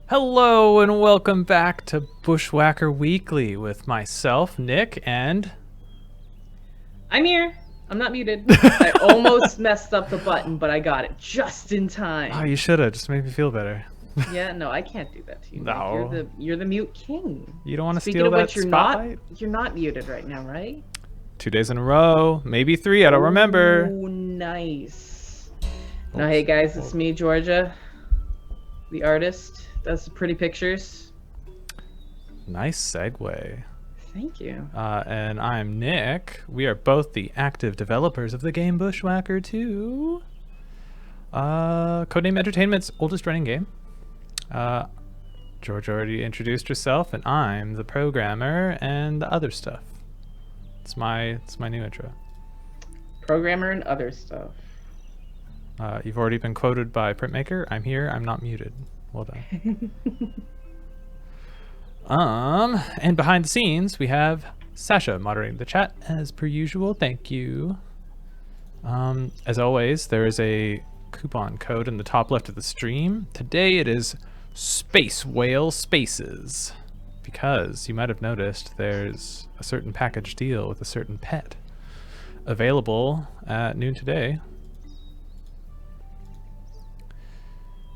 Hello and welcome back to Bushwhacker Weekly with myself, Nick, and... I'm here. I'm not muted. I almost messed up the button, but I got it just in time. Oh, you should have. Just made me feel better. Yeah, no, I can't do that to you. No. Nick. You're the mute king. You don't want to Speaking steal of that which, spotlight? you're not muted right now, right? 2 days in a row, maybe 3, I don't remember. Oh, nice. Now, hey guys, it's me, Georgia, the artist. Does the pretty pictures. Nice segue. Thank you. And I'm Nick. We are both the active developers of the game Bushwhacker 2. Codename Entertainment's oldest running game. George already introduced herself, and I'm the programmer and the other stuff. It's my new intro. Programmer and other stuff. You've already been quoted by Printmaker. I'm here. I'm not muted. Well done. And behind the scenes, we have Sasha moderating the chat as per usual. Thank you. As always, there is a coupon code in the top left of the stream. Today it is Space Whale Spaces, because you might have noticed there's a certain package deal with a certain pet available at noon today.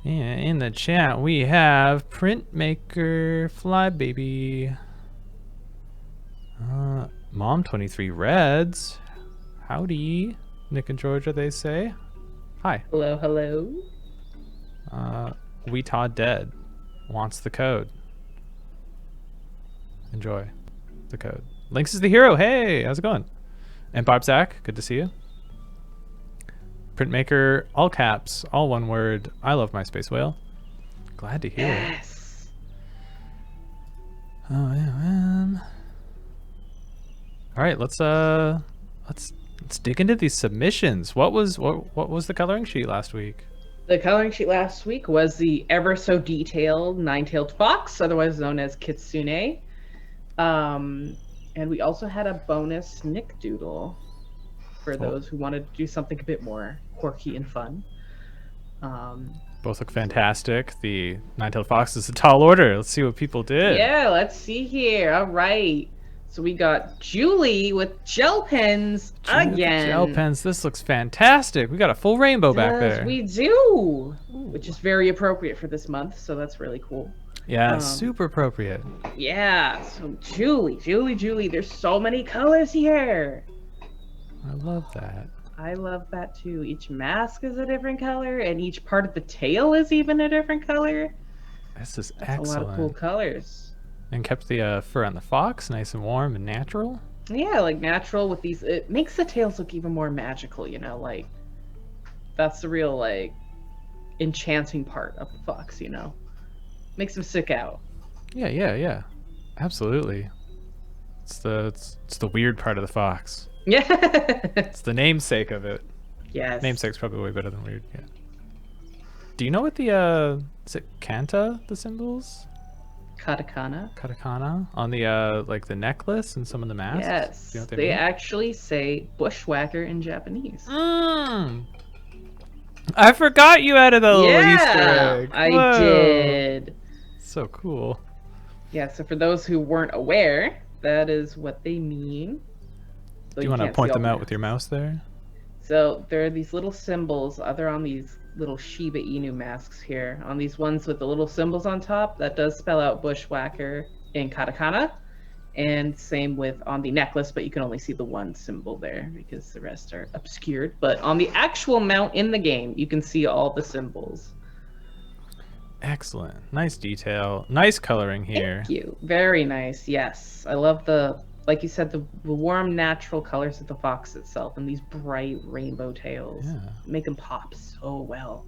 Yeah, in the chat we have Printmaker, Flybaby, Mom23 Reds, howdy, Nick and Georgia, they say. Hi. Hello, hello. Weetaw Dead wants the code. Enjoy the code. Lynx is the hero. Hey, how's it going? And Bob Zach, good to see you. Printmaker, all caps, all one word. I love my space whale. Glad to hear it. Oh yeah, man. All right, let's dig into these submissions. What was the coloring sheet last week? The coloring sheet last week was the ever so detailed nine-tailed fox, otherwise known as Kistune. And we also had a bonus Nick doodle for those who wanted to do something a bit more quirky and fun. Both look fantastic. The nine-tailed fox is a tall order. Let's see what people did. Yeah, let's see here. All right. So we got Julie with gel pens again. Gel pens. This looks fantastic. We got a full rainbow back there. We do, which is very appropriate for this month. So that's really cool. Yeah, super appropriate. Yeah. So Julie. There's so many colors here. I love that. I love that too. Each mask is a different color, and each part of the tail is even a different color. This is That's excellent. a lot of cool colors. And kept the fur on the fox nice and warm and natural. Yeah, like natural with these. It makes the tails look even more magical, you know? Like, that's the real, like, enchanting part of the fox, you know? Makes them stick out. Yeah. Absolutely. It's the weird part of the fox. Yeah. It's the namesake of it. Yes. Namesake's probably way better than weird. Yeah. Do you know what the is it Kanta, the symbols? Katakana on the like the necklace and some of the masks? Yes. Do you know what they mean? actually say bushwhacker in Japanese. I forgot you added a little Easter egg. I did. So cool. Yeah, so for those who weren't aware, that is what they mean. So Do you want to point them out with your mouse there? So there are these little symbols. They're on these little Shiba Inu masks here. On these ones with the little symbols on top, that does spell out bushwhacker in katakana. And same with on the necklace, but you can only see the one symbol there because the rest are obscured. But on the actual mount in the game, you can see all the symbols. Excellent. Nice detail. Nice coloring here. Thank you. Very nice. Yes. I love like you said, the warm, natural colors of the fox itself and these bright rainbow tails. Yeah. Make them pop so well.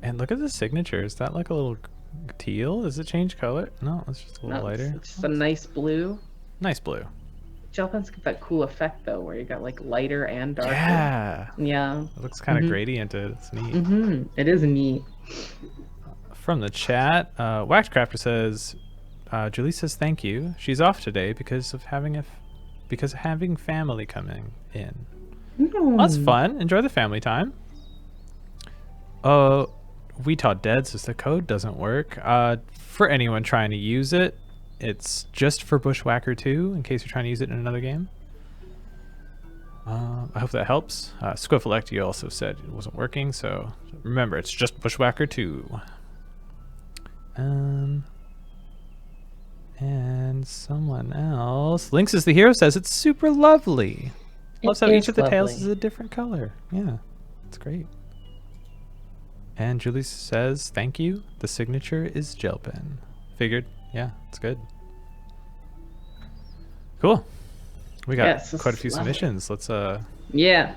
And look at the signature. Is that like a little teal? Does it change color? No, it's just a little lighter. It's just a nice blue. Nice blue. Gel pens get that cool effect, though, where you got like lighter and darker. Yeah. It looks kind of gradiented. It's neat. It is neat. From the chat, Waxcrafter says, Julie says thank you. She's off today because of having family coming in. Well, that's fun. Enjoy the family time. We Taught Dead says the code doesn't work. For anyone trying to use it, it's just for Bushwhacker 2, in case you're trying to use it in another game. I hope that helps. Squifflect, you also said it wasn't working, so remember, it's just Bushwhacker 2. And someone else. Lynx is the hero says it's super lovely. Loves how each of the tails is a different color. Yeah, it's great. And Julie says, thank you. The signature is gel pen. Figured. Yeah, it's good. Cool. We got quite a few submissions. Let's Yeah.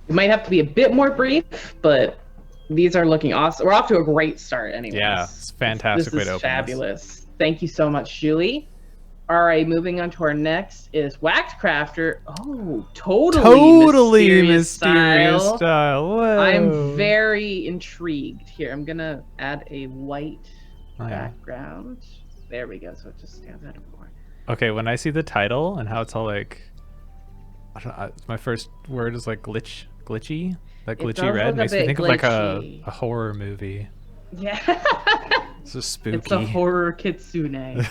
It might have to be a bit more brief, but these are looking awesome. We're off to a great start anyways. Yeah, it's fantastic way to open this. Fabulous. Thank you so much, Julie. All right, moving on to our next is Waxcrafter. Oh, totally mysterious style. Whoa. I'm very intrigued. Here, I'm going to add a white background. There we go, so it just stands out more. Okay, when I see the title and how it's all like, I don't know, my first word is like glitchy. That glitchy red makes me think of like a horror movie. Yeah. It's so spooky. It's a horror kitsune.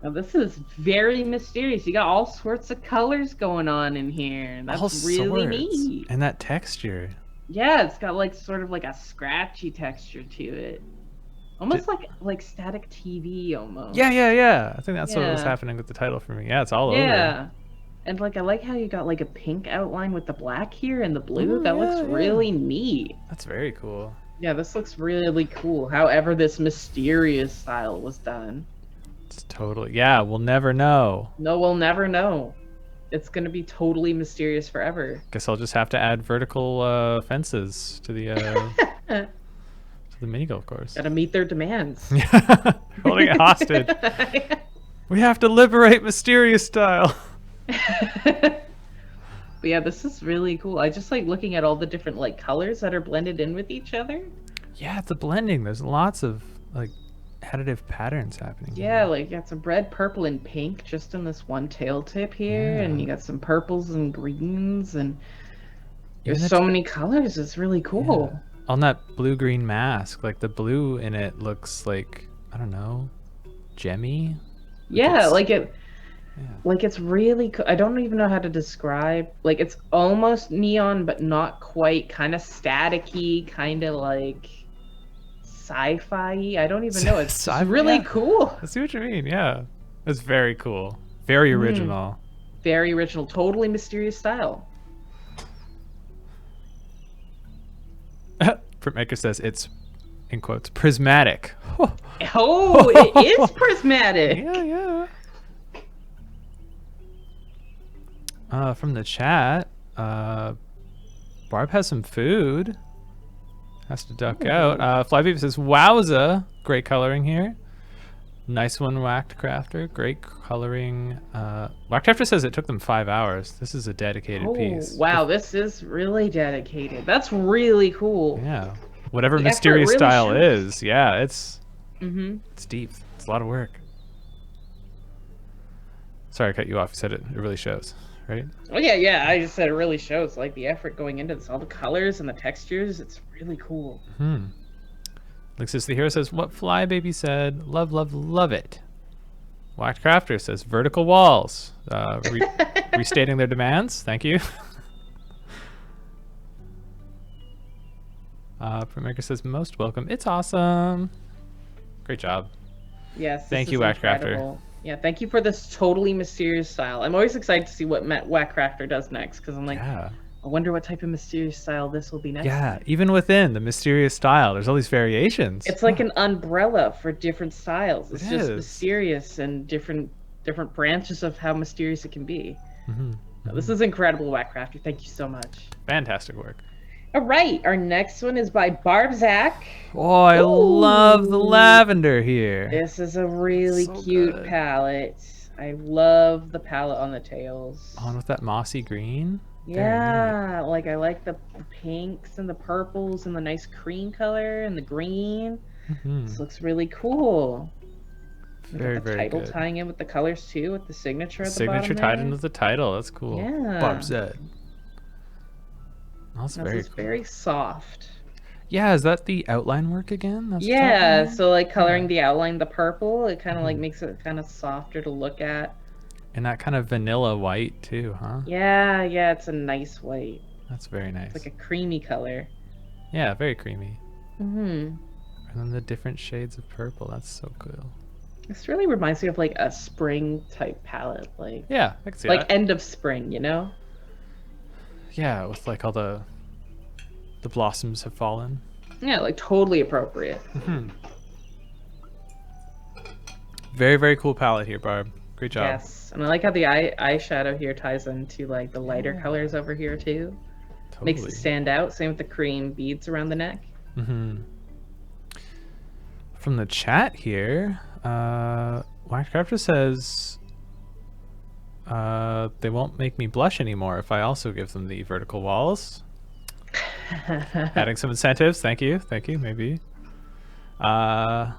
Now this is very mysterious. You got all sorts of colors going on in here. That's really neat. And that texture. Yeah, it's got like sort of like a scratchy texture to it. Almost like static TV almost. Yeah. I think that's what was happening with the title for me. Yeah, it's all over. Yeah. And like I like how you got like a pink outline with the black here and the blue. That looks really neat. That's very cool. Yeah, this looks really cool. However, this mysterious style was done. It's totally, we'll never know. No, we'll never know. It's going to be totally mysterious forever. Guess I'll just have to add vertical fences to the to the mini golf course. Gotta meet their demands. Holding it hostage. We have to liberate mysterious style. But yeah, this is really cool. I just like looking at all the different like colors that are blended in with each other. Yeah, it's a blending. There's lots of like additive patterns happening. Yeah, like you got some red, purple, and pink just in this one tail tip here, and you got some purples and greens, and there's so many colors. It's really cool. Yeah. On that blue-green mask, like the blue in it looks like, I don't know, gemmy. Yeah, like it. Yeah. Like it's really cool. I don't even know how to describe. Like it's almost neon, but not quite. Kind of staticky, kind of like sci-fi. I don't even know. It's really cool. I see what you mean. Yeah, it's very cool. Very original. Very original. Totally mysterious style. Printmaker says it's, in quotes, prismatic. Oh, it is prismatic. Yeah. From the chat, Barb has some food. Has to duck out. Flybeep says, wowza, great coloring here. Nice one, Waxcrafter. Great coloring. Waxcrafter says it took them 5 hours. This is a dedicated piece. Wow, this is really dedicated. That's really cool. Yeah. Whatever mysterious style is. Yeah, it's deep. It's a lot of work. Sorry I cut you off. You said it really shows. Right? Oh yeah. I just said it really shows like the effort going into this, all the colors and the textures. It's really cool. Lexus the hero says, what Flybaby said, love it. Waxcrafter says, vertical walls. Restating their demands. Thank you. Printmaker says, most welcome. It's awesome. Great job. Yes. Thank you, Waxcrafter. Yeah, thank you for this totally mysterious style. I'm always excited to see what Waxcrafter does next, because I'm like, I wonder what type of mysterious style this will be next. Yeah, even within the mysterious style, there's all these variations. It's like an umbrella for different styles. It's just mysterious and different branches of how mysterious it can be. This is incredible, Waxcrafter. Thank you so much. Fantastic work. All right, our next one is by Barbzak. Oh, I love the lavender here. This is a really cute palette. I love the palette on the tails. On with that mossy green. Yeah, like I like the pinks and the purples and the nice cream color and the green. This looks really cool. Very title good. Tying in with the colors too, with the signature at the bottom. Signature tied into the title. That's cool. Yeah. Barbzak. That's very cool. Very soft. Yeah, is that the outline work again? That's what's Yeah, happening? so like coloring Yeah. the outline the purple, it kind of like Mhm. makes it kind of softer to look at. And that kind of vanilla white too, huh? Yeah, yeah, it's a nice white. That's very It's like nice. a creamy color. Yeah, very creamy. Hmm. And then the different shades of purple. That's so cool. This really reminds me of like a spring type palette, Yeah, I can see like that. end of spring, you know? Yeah, with like all the blossoms have fallen. Yeah, like totally appropriate. Hmm. Very, very cool palette here, Barb. Great job. Yes, and I like how the eyeshadow here ties into like the lighter Yeah. colors over here too. Makes it Totally. stand out. Same with the cream beads around the neck. Mm-hmm. From the chat here, Waxcrafter says they won't make me blush anymore if I also give them the vertical walls. Adding some incentives. Thank you. Thank you. Maybe. Waxcrafter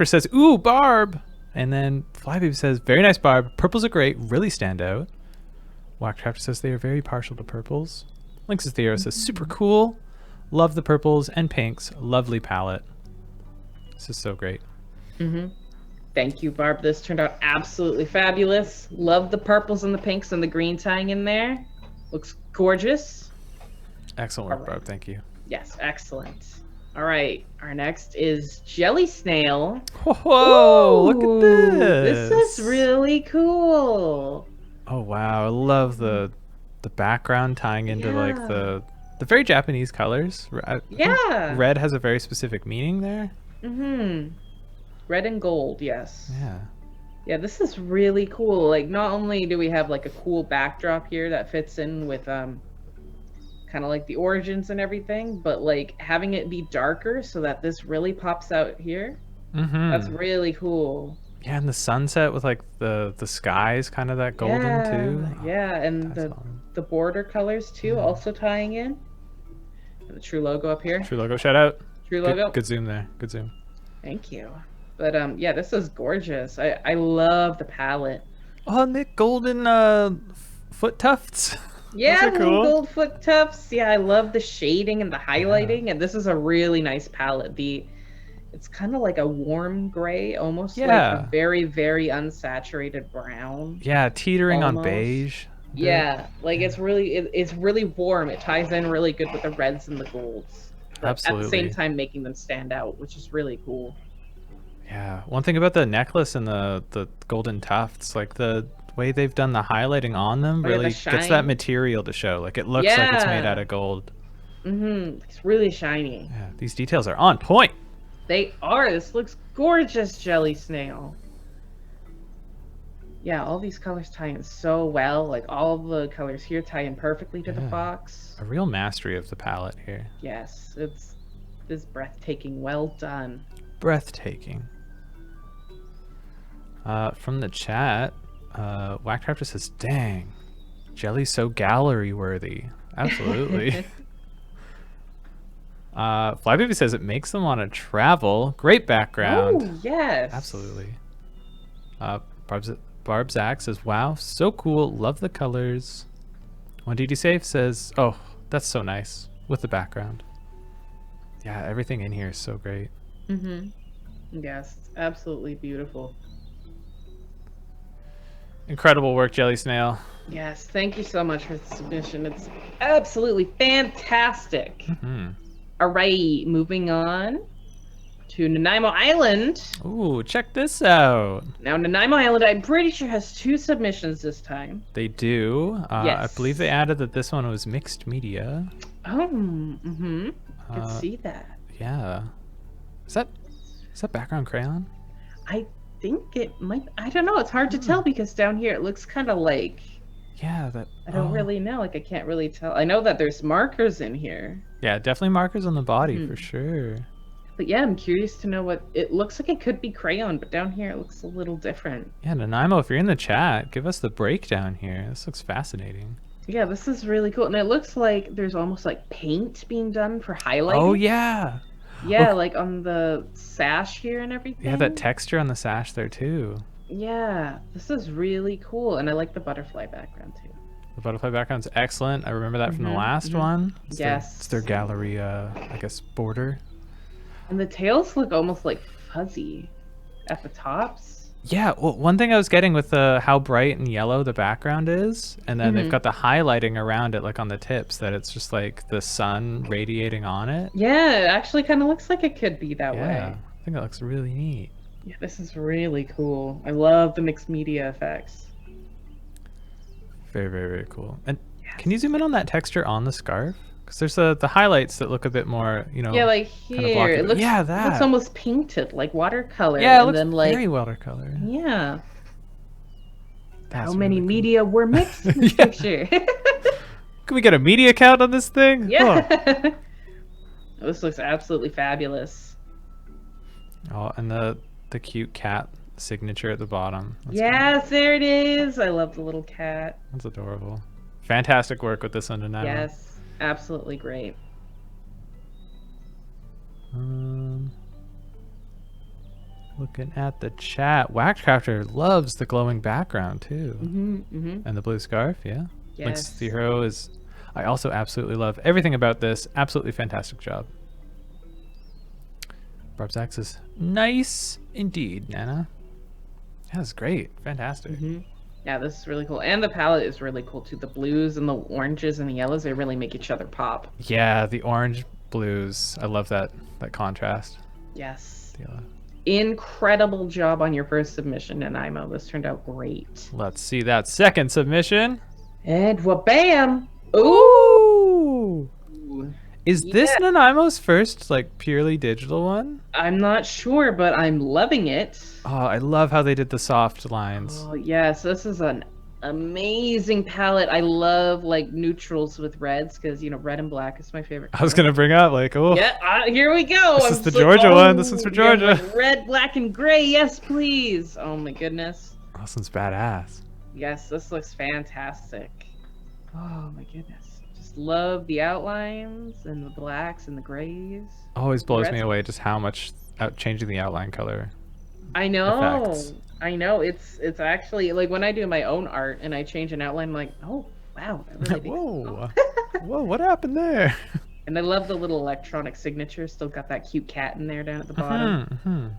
says, ooh, Barb! And then Flybaby says, very nice, Barb. Purples are great. Really stand out. Waxcrafter says they are very partial to purples. Lynx's Theo says, super cool. Love the purples and pinks. Lovely palette. This is so great. Mm-hmm. Thank you, Barb. This turned out absolutely fabulous. Love the purples and the pinks and the green tying in there. Looks gorgeous. Excellent work, Barb. Thank you. Yes, excellent. All right, our next is Jelly Snail. Whoa, look at this. This is really cool. Oh, wow. I love the background tying into like the very Japanese colors. I think Yeah. red has a very specific meaning there. Mm-hmm. Red and gold, yes. Yeah. Yeah, this is really cool. Like, not only do we have like a cool backdrop here that fits in with kind of like the origins and everything, but like having it be darker so that this really pops out here. Mm-hmm. That's really cool. Yeah, and the sunset with like the skies kind of that golden too. Oh, Yeah, and that's the border colors too, also tying in. And the True logo up here. True logo shout out. True logo. Good zoom there. Good zoom. Thank you. But yeah, this is gorgeous. I love the palette. Oh, Nick, golden foot tufts. Yeah, Those are little cool. gold foot tufts. Yeah, I love the shading and the highlighting, and this is a really nice palette. It's kind of like a warm gray, almost like a very, very unsaturated brown. Yeah, teetering on Almost. beige. a bit. Yeah, like it's really warm. It ties in really good with the reds and the golds. But Absolutely. at the same time making them stand out, which is really cool. Yeah, one thing about the necklace and the golden tufts, like the way they've done the highlighting on them, Oh, yeah, the really gets shine. that material to show. Like it looks like it's made Yeah. out of gold. Mm-hmm. It's really shiny. Yeah, these details are on point. They are. This looks gorgeous, Jelly Snail. Yeah, all these colors tie in so well. Like all the colors here tie in perfectly to the Yeah. fox. A real mastery of the palette here. Yes, it's breathtaking. Well done. Breathtaking. From the chat, Waxcrafter says, dang, jelly's so gallery worthy. Absolutely. Flybaby says it makes them want to travel. Great background. Oh, yes. Absolutely. Barb Zach says, wow, so cool. Love the colors. One DD Safe says, oh, that's so nice with the background. Yeah, everything in here is so great. Mm-hmm. Yes, it's absolutely beautiful. Incredible work, Jelly Snail. Yes, thank you so much for the submission. It's absolutely fantastic. Hmm. All right, moving on to Nanaimo Island. Ooh, check this out. Now, Nanaimo Island, I'm pretty sure has 2 submissions this time. They do. Yes. I believe they added that this one was mixed media. Oh, mm-hmm. Could Uh, see that. Yeah. Is that background crayon? I think it might. I don't know. It's hard to tell because down here it looks kind of like. Yeah, that. I don't really know. Like I can't really tell. I know that there's markers in here. Yeah, definitely markers on the body for sure. But yeah, I'm curious to know what it looks like. It could be crayon, but down here it looks a little different. Yeah, Nanaimo, if you're in the chat, give us the breakdown here. This looks fascinating. Yeah, this is really cool, and it looks like there's almost like paint being done for highlighting. Oh yeah. Yeah, Look. like on the sash here and everything. Yeah, that texture on the sash there too. Yeah, this is really cool, and I like the butterfly background too. The butterfly background's excellent. I remember that from the last one. It's Yes. their gallery, I guess, border. And the tails look almost like fuzzy at the tops. Yeah, well, one thing I was getting with how bright and yellow the background is, and then they've got the highlighting around it, like on the tips, that it's just like the sun radiating on it. Yeah, it actually kind of looks like it could be that way. Yeah, I think that looks really neat. Yeah, this is really cool. I love the mixed media effects. Very, very, very cool. And can you zoom in on that texture on the scarf? Because there's the highlights that look a bit more, you know. Yeah, like kind of here, blocky, it but looks, yeah, it that looks almost painted, like watercolor. Yeah, it and looks then, like, very watercolor. yeah. That's How many really cool. media were mixed in this picture? Can we get a media count on this thing? Yeah. This looks absolutely fabulous. Oh, and the cute cat signature at the bottom. That's Yes, there it is. I love the little cat. That's adorable. Fantastic work with this Undeniable. Yes, absolutely great. Looking at the chat, Waxcrafter loves the glowing background too, and the blue scarf. Yeah, Link's Yes. the hero is. I also absolutely love everything about this. Absolutely fantastic job. Barb's axe is nice indeed, Nana. Yeah, that's great. Fantastic. Yeah, this is really cool. And the palette is really cool too. The blues and the oranges and the yellows, they really make each other pop. Yeah, the orange blues. I love that contrast. Yes. The yellow. Incredible job on your first submission, Nanaimo. This turned out great. Let's see that second submission. And wha-bam! Ooh! Is this Nanaimo's first, like, purely digital one? I'm not sure, but I'm loving it. Oh, I love how they did the soft lines. Oh, yes, this is an amazing palette. I love, like, neutrals with reds, because, you know, red and black is my favorite I was color. going to bring up, like, oh. Yeah, here we go. This is the Georgia one. This is for yeah, Georgia. like red, black, and gray. Yes, please. Oh, my goodness. This one's badass. Yes, this looks fantastic. Oh, my goodness. Just love the outlines and the blacks and the grays. Always blows me Reds. away just how much changing the outline color. I know. Effects. I know. It's actually, like, when I do my own art and I change an outline, I'm like, oh, wow. That really Whoa. Whoa, what happened there? And I love the little electronic signature. Still got that cute cat in there down at the bottom.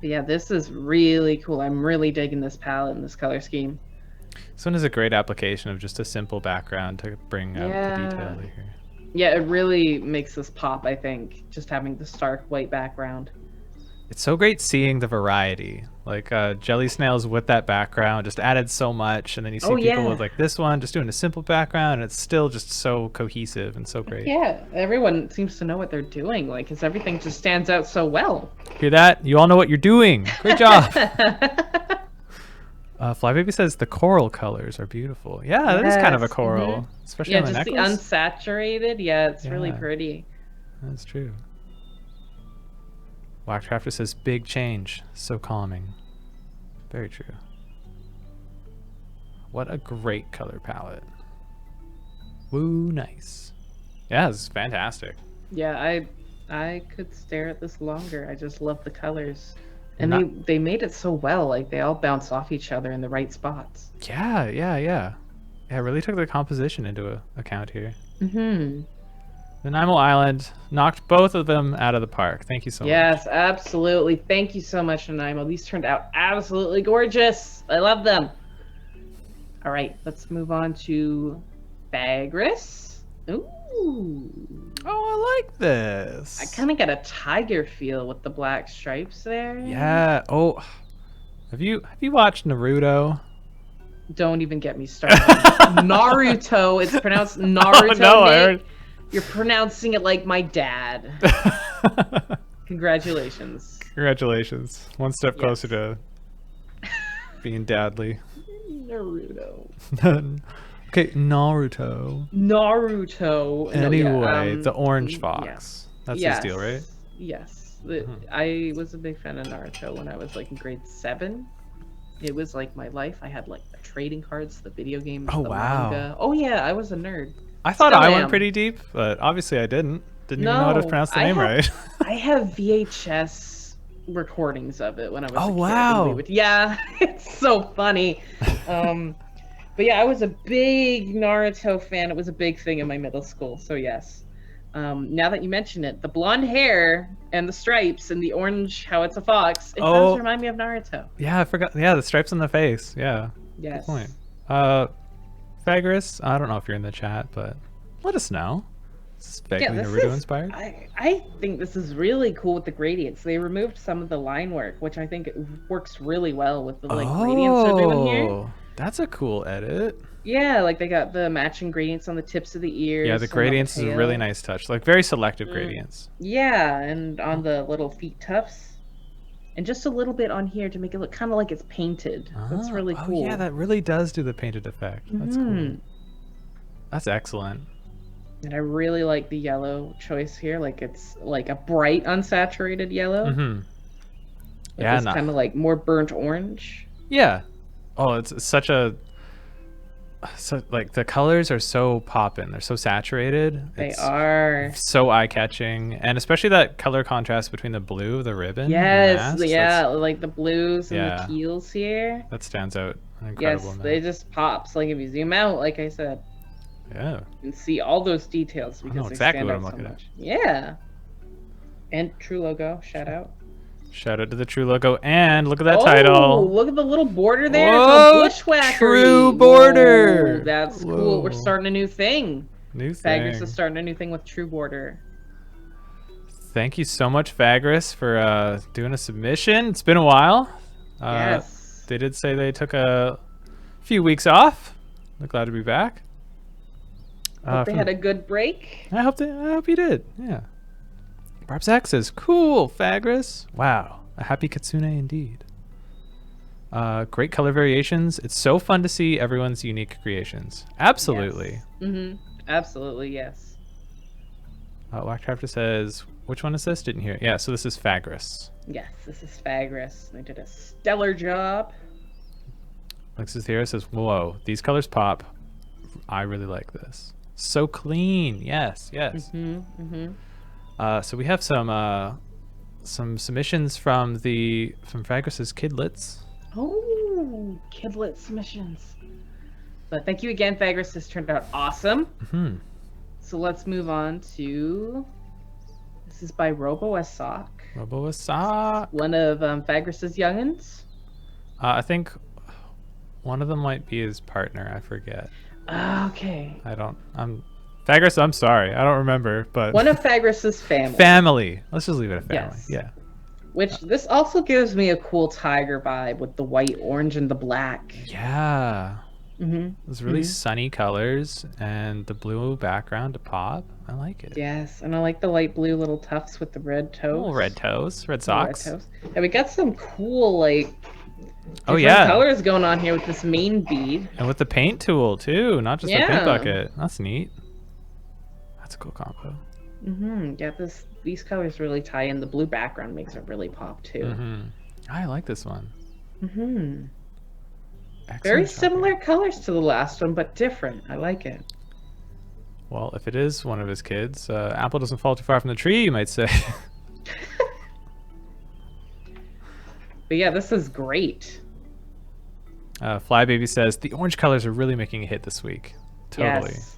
But yeah, this is really cool. I'm really digging this palette and this color scheme. This one is a great application of just a simple background to bring out the detail here. Yeah, it really makes this pop, I think, just having the stark white background. It's so great seeing the variety. Like Jelly Snails with that background just added so much, and then you see people with like this one just doing a simple background, and it's still just so cohesive and so great. Yeah, everyone seems to know what they're doing, like, because everything just stands out so well. Hear that? You all know what you're doing. Great job. Flybaby says the coral colors are beautiful. Yeah, that is kind of a coral, especially on the just necklace. the unsaturated. Yeah, it's really pretty. That's true. Waxcrafter says big change, so calming. Very true. What a great color palette. Woo, nice. Yeah, this is fantastic. Yeah, I could stare at this longer. I just love the colors. And they made it so well, like they all bounce off each other in the right spots. Yeah. Yeah, it really took the composition into account here. Nanaimo Island knocked both of them out of the park. Thank you so much. Yes, absolutely. Thank you so much, Nanaimo. These turned out absolutely gorgeous. I love them. All right, let's move on to Bagris. Ooh. Oh, I like this. I kind of got a tiger feel with the black stripes there. Yeah. Oh, have you watched Naruto? Don't even get me started. Naruto. It's pronounced Naruto. Oh, no, I Nick. heard. You're pronouncing it like my dad. Congratulations. Congratulations. One step closer to being dadly. Naruto. Okay, Naruto. Naruto. Anyway, the orange fox. That's his deal, right? Yes. I was a big fan of Naruto when I was like in grade 7. It was like my life. I had like the trading cards, the video games, the manga. Oh yeah, I was a nerd. I thought I went pretty deep, but obviously I didn't. Didn't even know how to pronounce the name right. I have VHS recordings of it when I was a kid. Wow. Yeah, it's so funny. But But yeah, I was a big Naruto fan. It was a big thing in my middle school. So yes. Now that you mention it, the blonde hair and the stripes and the orange, how it's a fox, it does remind me of Naruto. Yeah, I forgot. Yeah, the stripes on the face. Yeah. Yes. Good point. Fagris, I don't know if you're in the chat, but let us know. Is this vaguely Naruto inspired? I think this is really cool with the gradients. They removed some of the line work, which I think it works really well with the gradients they're doing here. That's a cool edit. Yeah, like they got the matching gradients on the tips of the ears. Yeah, the gradients is a really nice touch. Like very selective gradients. Yeah, and on the little feet tufts. And just a little bit on here to make it look kind of like it's painted. That's really cool. Oh, yeah, that really does do the painted effect. That's cool. That's excellent. And I really like the yellow choice here. Like it's like a bright unsaturated yellow. Yeah, it's kind of like more burnt orange. Yeah. Oh, it's such a... So like the colors are so poppin'. They're so saturated. They are so eye-catching, and especially that color contrast between the blue, the ribbon. Yes, yeah, like the blues and the teals here. That stands out an incredible amount. It just pops. Like if you zoom out, like I said, yeah, you can see all those details because I know they exactly stand what out I'm so looking much. Yeah, and True logo, shout out. Shout out to the True logo, and look at that title. Look at the little border there. Whoa, it's a bushwhackery. True border. Whoa, that's cool. We're starting a new thing. Fagris is starting a new thing with True border. Thank you so much, Fagris, for doing a submission. It's been a while. Yes. They did say they took a few weeks off. They're glad to be back. Hope they had a good break. I hope you did. Yeah. Barb's X says, cool, Fagris. Wow, a happy Kitsune indeed. Great color variations. It's so fun to see everyone's unique creations. Absolutely. Yes. Absolutely, yes. Waxcrafter says, which one is this? Didn't hear it. Yeah, so this is Fagris. Yes, this is Fagris. They did a stellar job. Alexis here says, whoa, these colors pop. I really like this. So clean. Yes, yes. So we have some submissions from Fagris's Kidlets. Oh, Kidlet submissions. But thank you again, Fagris. This turned out awesome. So let's move on to... This is by Robo-Asak. Robo-Asak. One of Fagris's youngins. I think one of them might be his partner. I forget. Okay. Fagris, I'm sorry. I don't remember, but... One of Fagris's family. Family. Let's just leave it at family. Yes. Yeah. Which, this also gives me a cool tiger vibe with the white, orange, and the black. Yeah. Those really sunny colors and the blue background to pop. I like it. Yes, and I like the light blue little tufts with the red toes. Little red toes. Red socks. Red toes. And we got some cool, colors going on here with this main bead. And with the paint tool, too. Not just the paint bucket. That's neat. That's a cool combo. Yeah, these colors really tie in. The blue background makes it really pop too. I like this one. Very similar colors to the last one, but different. I like it. Well, if it is one of his kids, apple doesn't fall too far from the tree, you might say. But yeah, this is great. Flybaby says, the orange colors are really making a hit this week. Totally. Yes.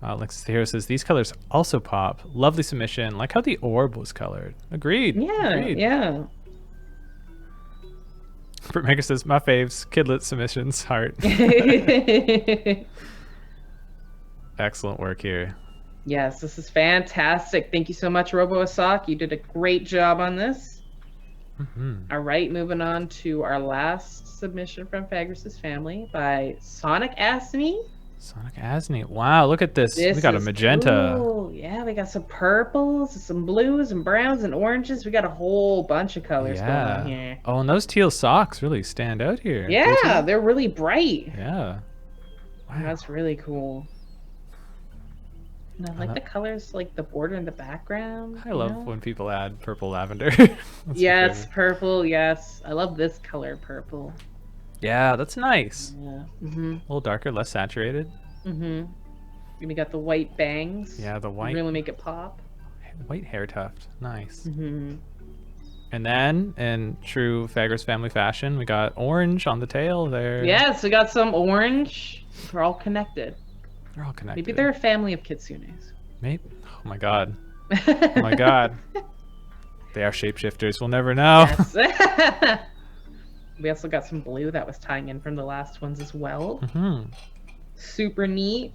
Alexis the Hero says, these colors also pop. Lovely submission. Like how the orb was colored. Agreed. Yeah, Agreed. yeah. Britt Maker says, my faves, Kidlet submissions, heart. Excellent work here. Yes, this is fantastic. Thank you so much, Robo-Asak. You did a great job on this. All right, moving on to our last submission from Fagris's family by Sonic Asney. Sonic Asney. Wow, look at this. We got a magenta. Cool. Yeah, we got some purples, some blues, and browns, and oranges. We got a whole bunch of colors going on here. Oh, and those teal socks really stand out here. Yeah, they're really bright. Yeah. Wow. That's really cool. And I like the colors, like the border in the background. I love when people add purple lavender. Yes, purple, yes. I love this color, purple. Yeah, that's nice. Yeah. A little darker, less saturated. And we got the white bangs. Yeah, the white. Really make it pop. White hair tuft. Nice. And then, in true Fagros family fashion, we got orange on the tail there. Yes, we got some orange. They're all connected. They're all connected. Maybe they're a family of kitsunes. Maybe. Oh my god. Oh my god. They are shapeshifters. We'll never know. Yes. We also got some blue that was tying in from the last ones as well. Super neat.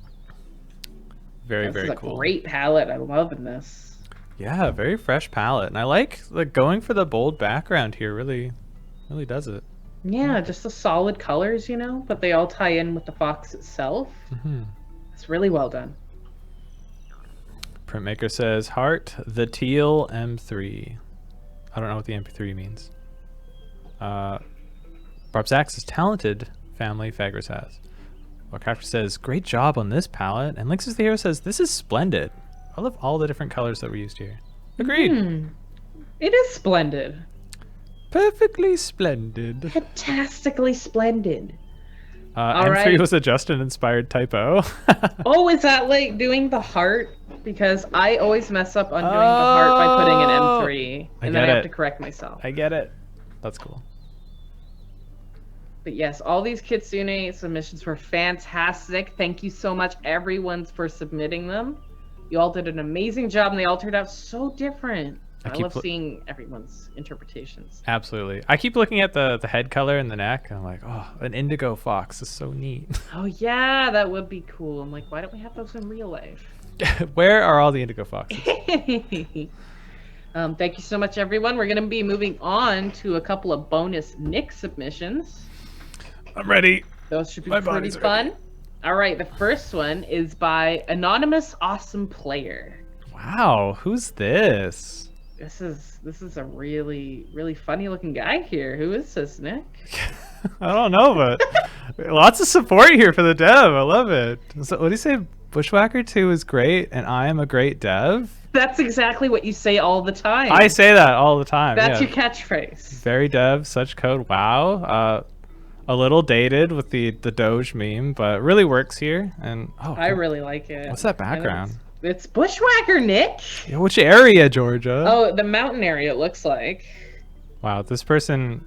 Very, very this is cool. A great palette. I'm loving this. Yeah, very fresh palette. And I like going for the bold background here. Really does it. Yeah, just the solid colors, you know, but they all tie in with the fox itself. It's really well done. Printmaker says, heart the teal M3. I don't know what the M3 means. Barbzax says, talented family Fagros has. Waxcrafter says, great job on this palette. And Lynx's the Hero says, this is splendid. I love all the different colors that were used here. Agreed. It is splendid. Perfectly splendid. Fantastically splendid. M3 right. was a Justin-inspired typo. Oh, is that like doing the heart? Because I always mess up on doing the heart by putting an M3. And then I have to correct myself. I get it. That's cool. But yes, all these Kitsune submissions were fantastic. Thank you so much, everyone, for submitting them. You all did an amazing job, and they all turned out so different. I love seeing everyone's interpretations. Absolutely. I keep looking at the head color and the neck, and I'm like, oh, an indigo fox is so neat. Oh, yeah, that would be cool. I'm like, why don't we have those in real life? Where are all the indigo foxes? Thank you so much, everyone. We're going to be moving on to a couple of bonus Nick submissions. I'm ready. Those should be pretty fun. All right, the first one is by Anonymous Awesome Player. Wow, who's this? This is a really funny looking guy here. Who is this, Nick? I don't know, but lots of support here for the dev. I love it. So, what do you say? Bushwhacker 2 is great, and I am a great dev. That's exactly what you say all the time. I say that all the time. That's your catchphrase. Very dev, such code. Wow. A little dated with the Doge meme, but really works here. And I really like it. What's that background? It's Bushwhacker, Nick. Yeah, which area, Georgia? Oh, the mountain area, it looks like. Wow, this person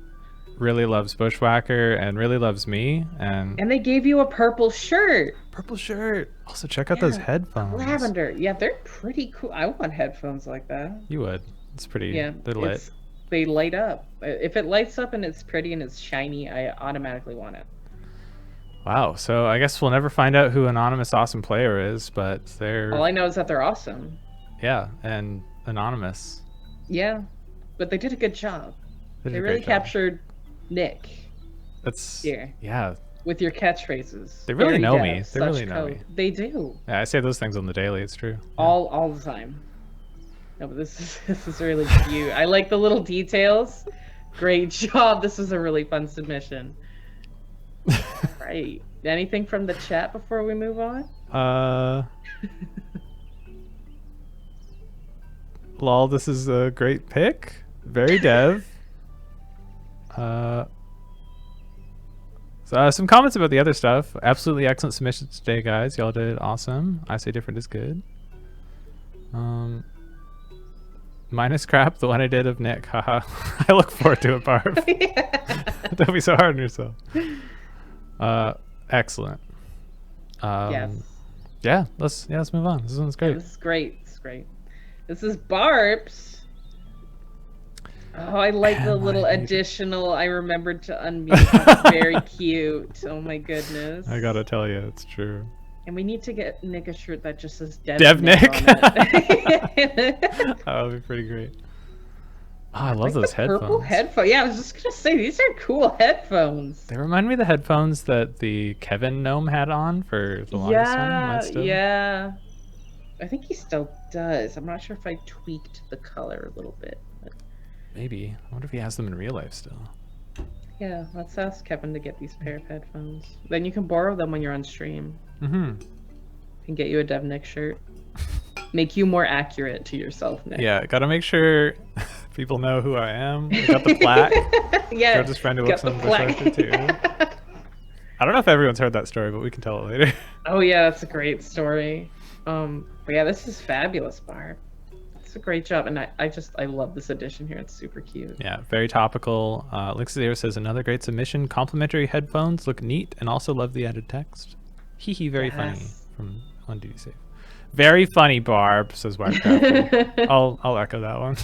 really loves Bushwhacker and really loves me. And they gave you a purple shirt. Purple shirt. Also, check out those headphones. Lavender. Yeah, they're pretty cool. I want headphones like that. You would. It's pretty. Yeah, they're lit. They light up. If it lights up and it's pretty and it's shiny, I automatically want it. Wow. So I guess we'll never find out who Anonymous Awesome Player is, but they're... All I know is that they're awesome. Yeah, and anonymous. Yeah, but they did a good job. They really captured Nick. That's... here. Yeah. With your catchphrases. They really know me. They really know me. They do. Yeah, I say those things on the daily. It's true. All the time. No, but this is really cute. I like the little details. Great job. This was a really fun submission. Right. Anything from the chat before we move on? Lol, this is a great pick. Very dev. So, some comments about the other stuff. Absolutely excellent submissions today, guys. Y'all did awesome. I say different is good. Minus crap, the one I did of Nick. Haha. I look forward to it, Barb. Don't be so hard on yourself. Excellent. Yes. Yeah, let's move on. This one's great. Yeah, this is great. This is great. This is Barb's. Oh, I like the little additional. I remembered to unmute. That's very cute. Oh my goodness. I gotta tell you, it's true. And we need to get Nick a shirt that just says Dev Nick. on it. That would be pretty great. Oh, I love like those the headphones. Purple headphones. Yeah, I was just gonna say these are cool headphones. They remind me of the headphones that the Kevin gnome had on for the longest time. Yeah. I think he still does. I'm not sure if I tweaked the color a little bit. But... Maybe. I wonder if he has them in real life still. Yeah, let's ask Kevin to get these pair of headphones. Then you can borrow them when you're on stream. Mm-hmm. And get you a Dev Nick shirt. Make you more accurate to yourself, Nick. Yeah, gotta make sure people know who I am. I got the plaque. Yeah. George's friend who looks on Bushwhacker too. I don't know if everyone's heard that story, but we can tell it later. Oh yeah, that's a great story. But yeah, this is fabulous, Barb. It's a great job, and I love this edition here. It's super cute. Yeah, very topical. Lixzero says another great submission. Complimentary headphones look neat, and also love the added text. Hee hee, very funny from On Duty Safe. Very funny, Barb, says Waxcrafter. I'll echo that one.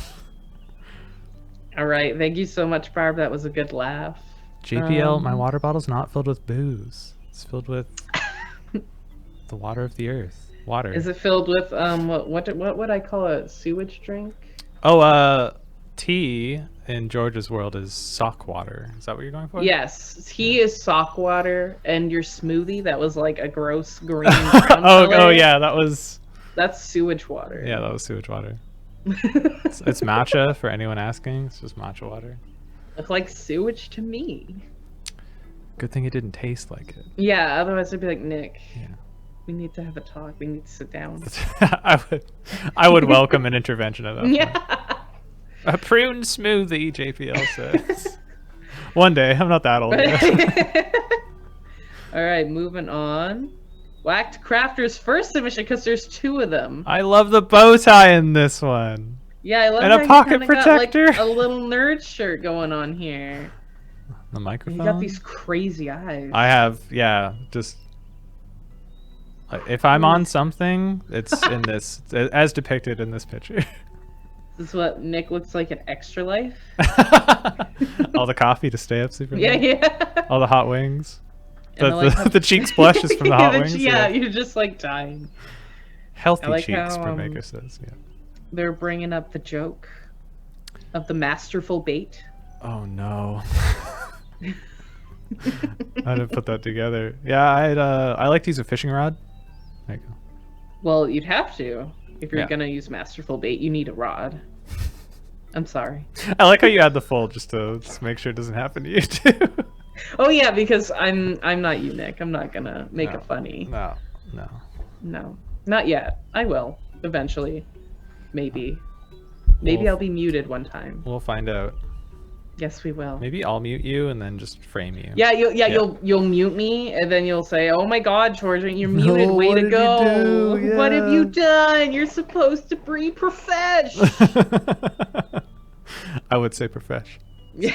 All right, thank you so much, Barb. That was a good laugh. JPL, my water bottle's not filled with booze. It's filled with the water of the earth. Water. Is it filled with what would I call a sewage drink? Oh, tea in George's world is sock water. Is that what you're going for? Yes, tea is sock water, and your smoothie that was like a gross green brown oh color, yeah, that's sewage water. Yeah, that was sewage water. It's matcha for anyone asking. It's just matcha water. Looked like sewage to me. Good thing it didn't taste like it. Yeah, otherwise I'd be like, Nick, Yeah. we need to have a talk. We need to sit down. I would welcome an intervention of that. Yeah. A prune smoothie, JPL says. One day, I'm not that old yet. All right, moving on. Waxcrafter's first submission, because there's 2 of them. I love the bow tie in this one. Yeah, I love and how a pocket you protector. Got, like, a little nerd shirt going on here. The microphone. You got these crazy eyes. I have, yeah. Just if I'm on something, it's in this, as depicted in this picture. This is what Nick looks like in Extra Life. All the coffee to stay up super Yeah, late. yeah. All the hot wings. The cheek splashes from the hot wings. Yeah, you're just like dying. Healthy like cheeks, how, Promaker says. Yeah. They're bringing up the joke of the masterful bait. Oh no. I didn't put that together. Yeah, I like to use a fishing rod. There you go. Well, you'd have to. If you're Yeah. gonna use masterful bait, you need a rod. I'm sorry. I like how you add the fold just to make sure it doesn't happen to you too. Oh yeah, because I'm not you, Nick. I'm not gonna make No. it funny. No. Not yet. I will eventually. Maybe We'll- I'll be muted one time. We'll find out. Yes, we will. Maybe I'll mute you and then just frame you. Yeah, you'll mute me, and then you'll say, "Oh my God, George, you're muted. Way what to did go! you do? What have Yeah." you done? You're supposed to be profesh." I would say profesh. This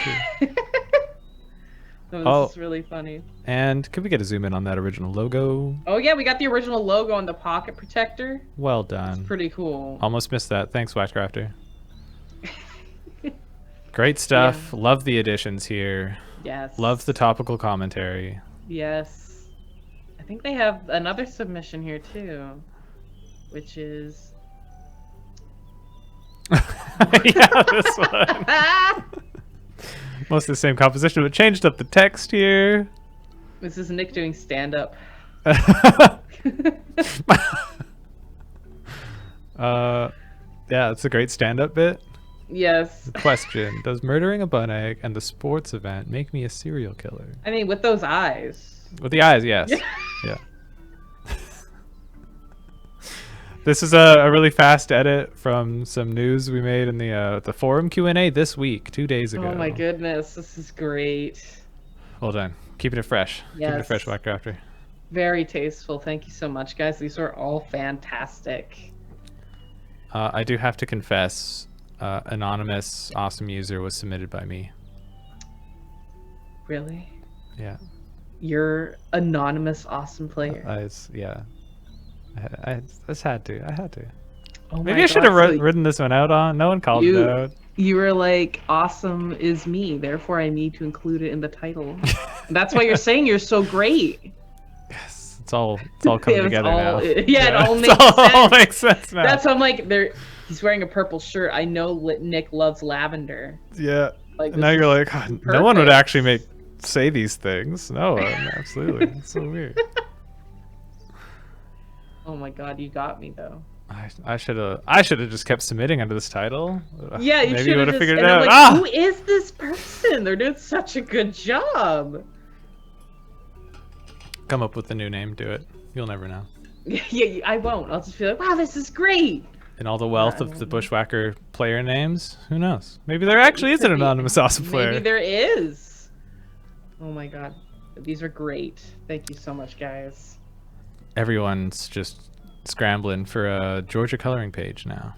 is really funny. And could we get a zoom in on that original logo? Oh yeah, we got the original logo on the pocket protector. Well done. Pretty cool. Almost missed that. Thanks, Waxcrafter. Great stuff. Love the additions here. Yes. Love the topical commentary. Yes. I think they have another submission here too, which is Yeah, this one. Most of the same composition, but changed up the text here. This is Nick doing stand-up. Yeah, it's a great stand-up bit. Yes. Question: does murdering a bun egg and the sports event make me a serial killer? I mean, with those eyes. With the eyes, yes. Yeah. This is a really fast edit from some news we made in the forum Q&A this week, 2 days ago. Oh my goodness, this is great. Well done. Keeping it fresh. Keeping it fresh, Waxcrafter. Very tasteful. Thank you so much, guys. These are all fantastic. I do have to confess, anonymous awesome user was submitted by me. Really? Yeah. You're anonymous awesome player. Yeah. I just had to. I had to. Oh Maybe I should have written this one out on. No one called it out. You were like, awesome is me, therefore I need to include it in the title. That's why you're saying you're so great. Yes, it's all coming together now. Yeah, it all makes sense. Now. That's why I'm like, he's wearing a purple shirt. I know Nick loves lavender. Yeah. Like, now you're like, oh, no one would actually say these things. No, absolutely. It's so weird. Oh my God, you got me though. I should have just kept submitting under this title. Yeah, you maybe you would have figured it out. Like, who is this person? They're doing such a good job. Come up with a new name. Do it. You'll never know. Yeah, I won't. I'll just be like, wow, this is great. In all the wealth of the Bushwhacker player names, who knows? Maybe there actually is an anonymous awesome player. Maybe there is. Oh my God, these are great. Thank you so much, guys. Everyone's just scrambling for a Georgia coloring page now.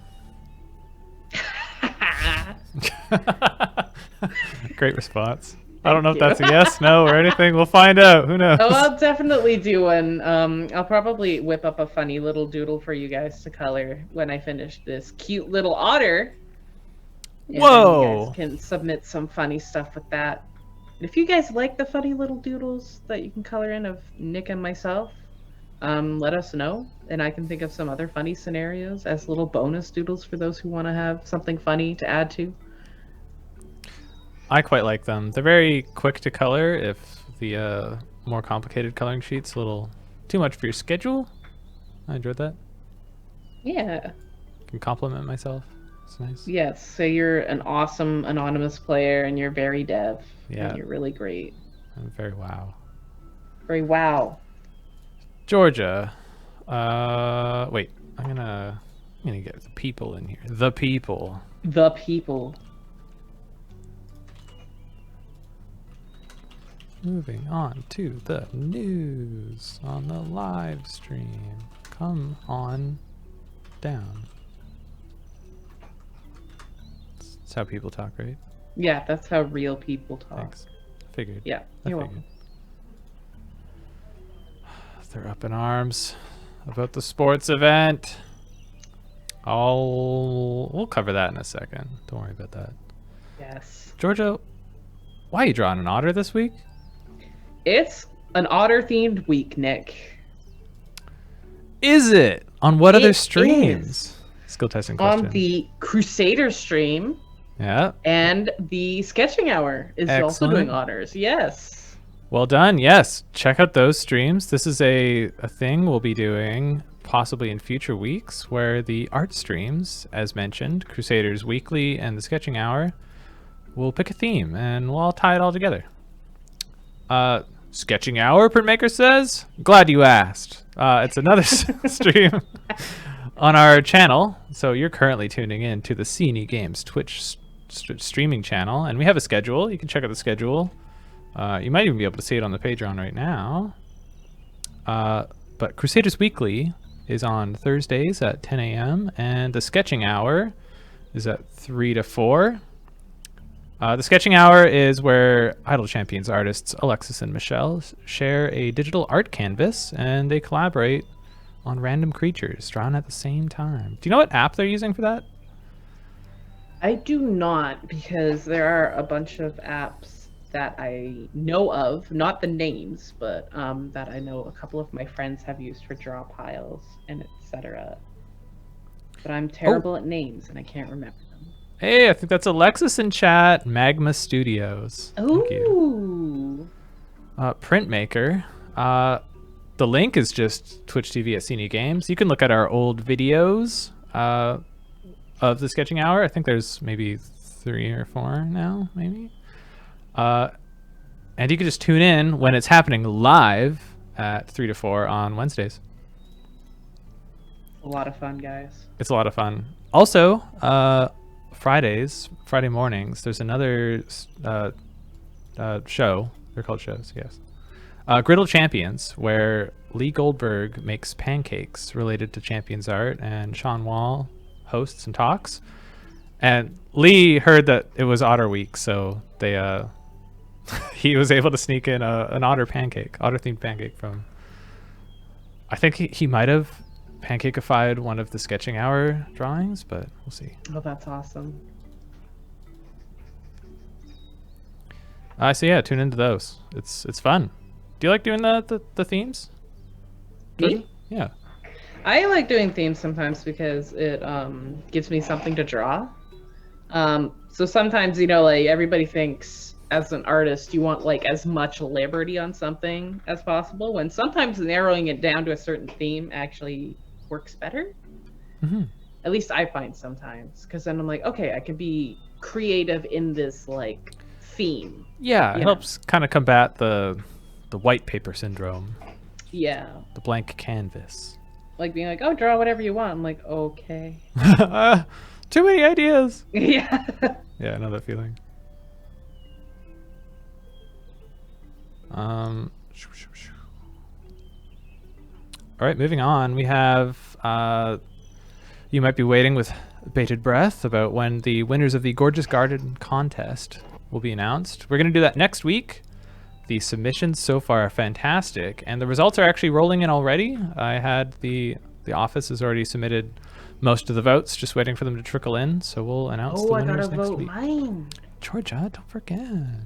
Great response. I don't know if that's a yes, no, or anything. We'll find out. Who knows? Oh, I'll definitely do one. I'll probably whip up a funny little doodle for you guys to color when I finish this cute little otter. And then you guys Whoa! can submit some funny stuff with that. And if you guys like the funny little doodles that you can color in of Nick and myself, let us know, and I can think of some other funny scenarios as little bonus doodles for those who want to have something funny to add to. I quite like them. They're very quick to color if the more complicated coloring sheet's a little too much for your schedule. I enjoyed that. Yeah. Can compliment myself. It's nice. Yes. So you're an awesome anonymous player, and you're very dev. Yeah. And you're really great. I'm very wow. Very wow. Georgia. Wait. I'm gonna get the people in here. The people. The people. Moving on to the news on the live stream. Come on down. That's how people talk, right? Yeah, that's how real people talk. Thanks. I figured. Yeah, you're welcome. They're up in arms about the sports event. We'll cover that in a second. Don't worry about that. Yes. Georgia, why are you drawing an otter this week? It's an otter-themed week, Nick. Is it? On what other It streams? is. Skill testing question. On the Crusader stream. Yeah. And the Sketching Hour is also doing otters. Yes. Well done. Yes. Check out those streams. This is a thing we'll be doing possibly in future weeks where the art streams, as mentioned, Crusaders Weekly and the Sketching Hour, we'll pick a theme and we'll all tie it all together. Sketching Hour, Printmaker says. Glad you asked. It's another stream on our channel. So you're currently tuning in to the CNE Games Twitch streaming channel, and we have a schedule. You can check out the schedule. You might even be able to see it on the Patreon right now. But Crusaders Weekly is on Thursdays at 10 a.m. and the Sketching Hour is at 3 to 4. The Sketching Hour is where Idle Champions artists Alexis and Michelle share a digital art canvas, and they collaborate on random creatures drawn at the same time. Do you know what app they're using for that? I do not, because there are a bunch of apps that I know of, not the names, but that I know a couple of my friends have used for draw piles and etc. But I'm terrible at names and I can't remember them. Hey, I think that's Alexis in chat. Magma Studios. Thank you. Ooh. Printmaker. The link is just Twitch TV at CNE Games. You can look at our old videos of the Sketching Hour. I think there's maybe 3 or 4 now, maybe. And you can just tune in when it's happening live at 3 to 4 on Wednesdays. A lot of fun, guys. It's a lot of fun. Also, Friday mornings, there's another show. They're called shows, yes. Griddle Champions, where Lee Goldberg makes pancakes related to Champions art, and Sean Wall hosts and talks. And Lee heard that it was Otter Week, so they he was able to sneak in an otter-themed pancake from. I think he might have pancakeified one of the Sketching Hour drawings, but we'll see. Oh, that's awesome. So yeah, tune into those. It's fun. Do you like doing the themes? Me? Yeah. I like doing themes sometimes because it gives me something to draw. So sometimes, like everybody thinks as an artist, you want like as much liberty on something as possible, when sometimes narrowing it down to a certain theme actually works better. Mm-hmm. At least I find sometimes, because then I'm like, okay, I can be creative in this like theme. Yeah, it helps kind of combat the white paper syndrome. Yeah. The blank canvas. Like being like, oh, draw whatever you want. I'm like, okay. Too many ideas. Yeah. Yeah, I know that feeling. All right, moving on. We have You Might Be Waiting with bated breath about when the winners of the Gorgeous Garden contest will be announced. We're going to do that next week. The submissions so far are fantastic, and the results are actually rolling in already. I had the office has already submitted most of the votes, just waiting for them to trickle in, so we'll announce the winners next week. Mine. Georgia, don't forget.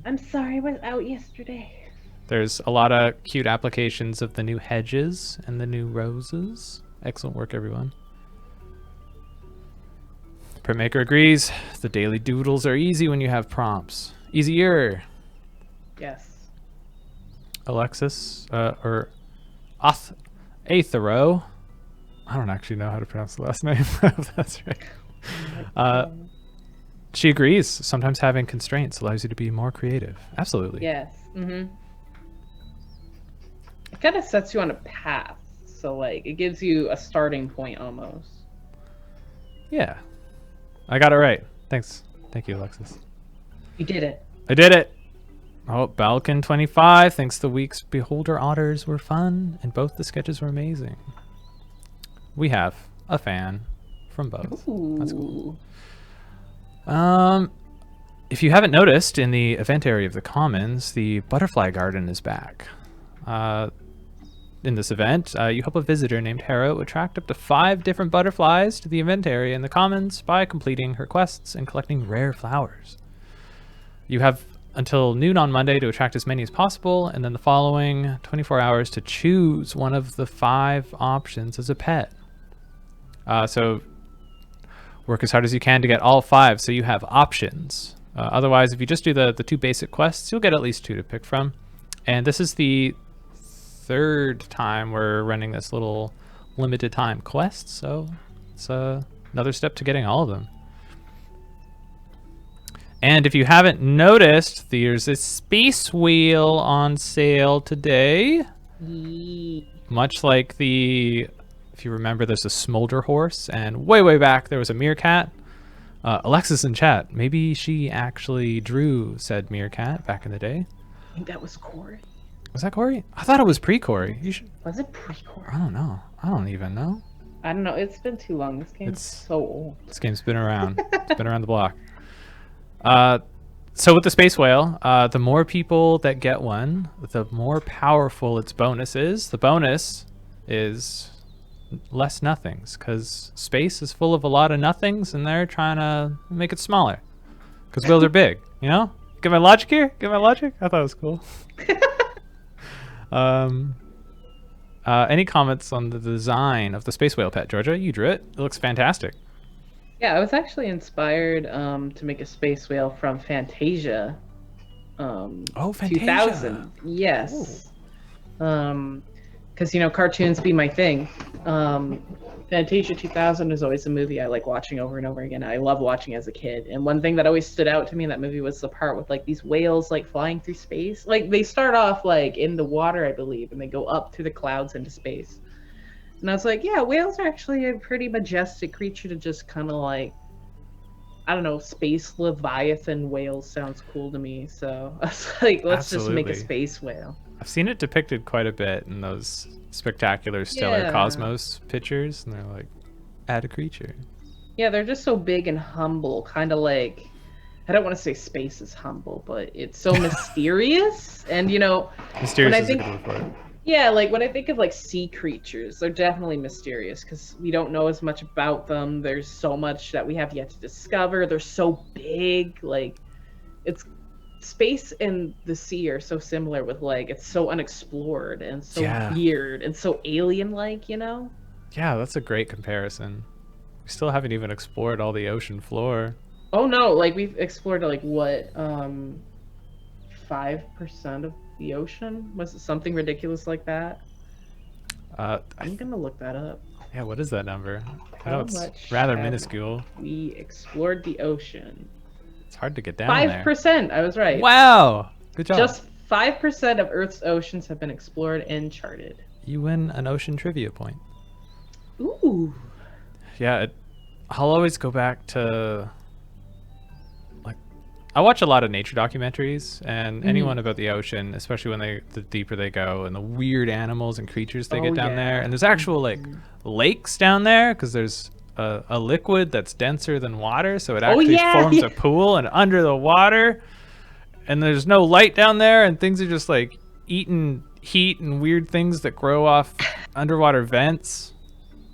I'm sorry, I was out yesterday. There's a lot of cute applications of the new hedges and the new roses. Excellent work, everyone. Printmaker agrees. The daily doodles are easy when you have prompts. Easier. Yes. Alexis, or Aethero. I don't actually know how to pronounce the last name. That's right. She agrees. Sometimes having constraints allows you to be more creative. Absolutely. Yes. Mm-hmm. It kind of sets you on a path. So, like, it gives you a starting point almost. Yeah. I got it right. Thanks. Thank you, Alexis. You did it. I did it. Oh, Balkan25 thinks the week's Beholder Otters were fun, and both the sketches were amazing. We have a fan from both. Ooh. That's cool. If you haven't noticed, in the event area of the Commons, the Butterfly Garden is back. In this event, you help a visitor named Harrow attract up to 5 different butterflies to the event area in the Commons by completing her quests and collecting rare flowers. You have until noon on Monday to attract as many as possible, and then the following 24 hours to choose one of the 5 options as a pet. So work as hard as you can to get all 5 so you have options. Otherwise, if you just do the 2 basic quests, you'll get at least 2 to pick from. And this is the 3rd time we're running this little limited time quest, so it's another step to getting all of them. And if you haven't noticed, there's a space wheel on sale today. Much like if you remember, there's a smolder horse, and way back there was a meerkat. Alexis in chat, maybe she actually drew said meerkat back in the day. I think that was Corey. Was that Corey? I thought it was pre-Corey. Was it pre-Corey? I don't know. I don't even know. I don't know. It's been too long. This game's so old. This game's been around. It's been around the block. So with the space whale, the more people that get one, the more powerful its bonus is. The bonus is less nothings, because space is full of a lot of nothings, and they're trying to make it smaller. Because whales are big, you know? Get my logic here? Get my logic? I thought it was cool. Any comments on the design of the space whale pet, Georgia? You drew it. It looks fantastic. Yeah, I was actually inspired to make a space whale from Fantasia. Fantasia. 2000. Yes. Because, cartoons be my thing. Fantasia 2000 is always a movie I like watching over and over again. I love watching as a kid. And one thing that always stood out to me in that movie was the part with, like, these whales, like, flying through space. Like, they start off, like, in the water, I believe, and they go up through the clouds into space. And I was like, yeah, whales are actually a pretty majestic creature to just kind of, like, I don't know, space leviathan whales sounds cool to me. So I was like, let's just make a space whale. I've seen it depicted quite a bit in those spectacular stellar cosmos pictures, and they're like, add a creature. Yeah, they're just so big and humble, kind of like, I don't want to say space is humble, but it's so mysterious. And mysterious is a good word for it. Yeah, like when I think of like sea creatures, they're definitely mysterious because we don't know as much about them. There's so much that we have yet to discover. They're so big, like it's space and the sea are so similar with like it's so unexplored and so weird and so alien-like, Yeah, that's a great comparison. We still haven't even explored all the ocean floor. Oh no, like we've explored like what 5% of the ocean? Was it something ridiculous like that? I'm gonna look that up. Yeah, what is that number? I know it's rather minuscule. We explored the ocean. It's hard to get down 5%, there. 5%, I was right. Wow! Good job. Just 5% of Earth's oceans have been explored and charted. You win an ocean trivia point. Ooh. Yeah, I'll always go back to... I watch a lot of nature documentaries, and anyone about the ocean, especially when the deeper they go, and the weird animals and creatures they get down there. And there's actual like lakes down there, because there's a liquid that's denser than water, so it Oh, actually yeah, forms yeah. a pool and under the water, and there's no light down there, and things are just like eating heat and weird things that grow off underwater vents.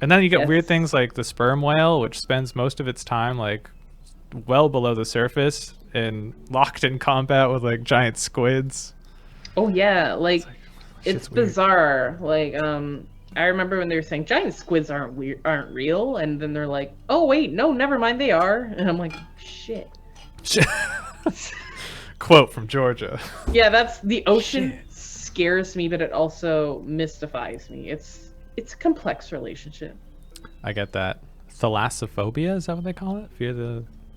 And then you get weird Yes. things like the sperm whale, which spends most of its time like well below the surface and locked in combat with like giant squids. Oh yeah, like Shit's it's weird. bizarre. Like I remember when they were saying giant squids aren't real, and then they're like, oh wait, no, never mind, they are. And I'm like, shit. Quote from Georgia. Yeah, that's the ocean Shit. scares me, but it also mystifies me. It's a complex relationship. I get that. Thalassophobia, is that what they call it? Fear of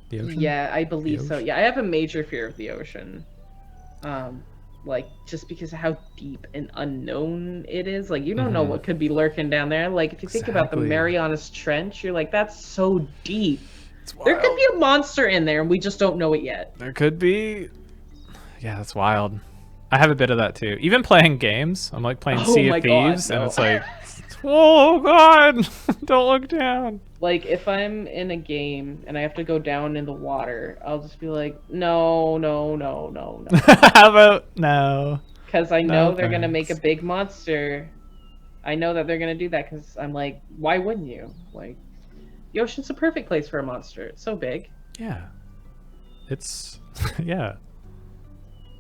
the ocean? Yeah, I believe so. ocean? Yeah, I have a major fear of the ocean. Like just because of how deep and unknown it is. Like you don't know what could be lurking down there. Like if you think about the Exactly. Marianas Trench, you're like, that's so deep. It's There could wild. be a monster in there and we just don't know it yet. There could be. Yeah, that's wild. I have a bit of that too. Even playing games, I'm like playing Oh Sea my of God, Thieves, and no. it's like, oh god, don't look down. Like if I'm in a game and I have to go down in the water, I'll just be like, no, no, no, no, no. How about no? Because I know No they're gonna make a thanks. big monster. I know that they're gonna do that because I'm like, why wouldn't you? Like, the ocean's a perfect place for a monster. It's so big. Yeah, it's yeah.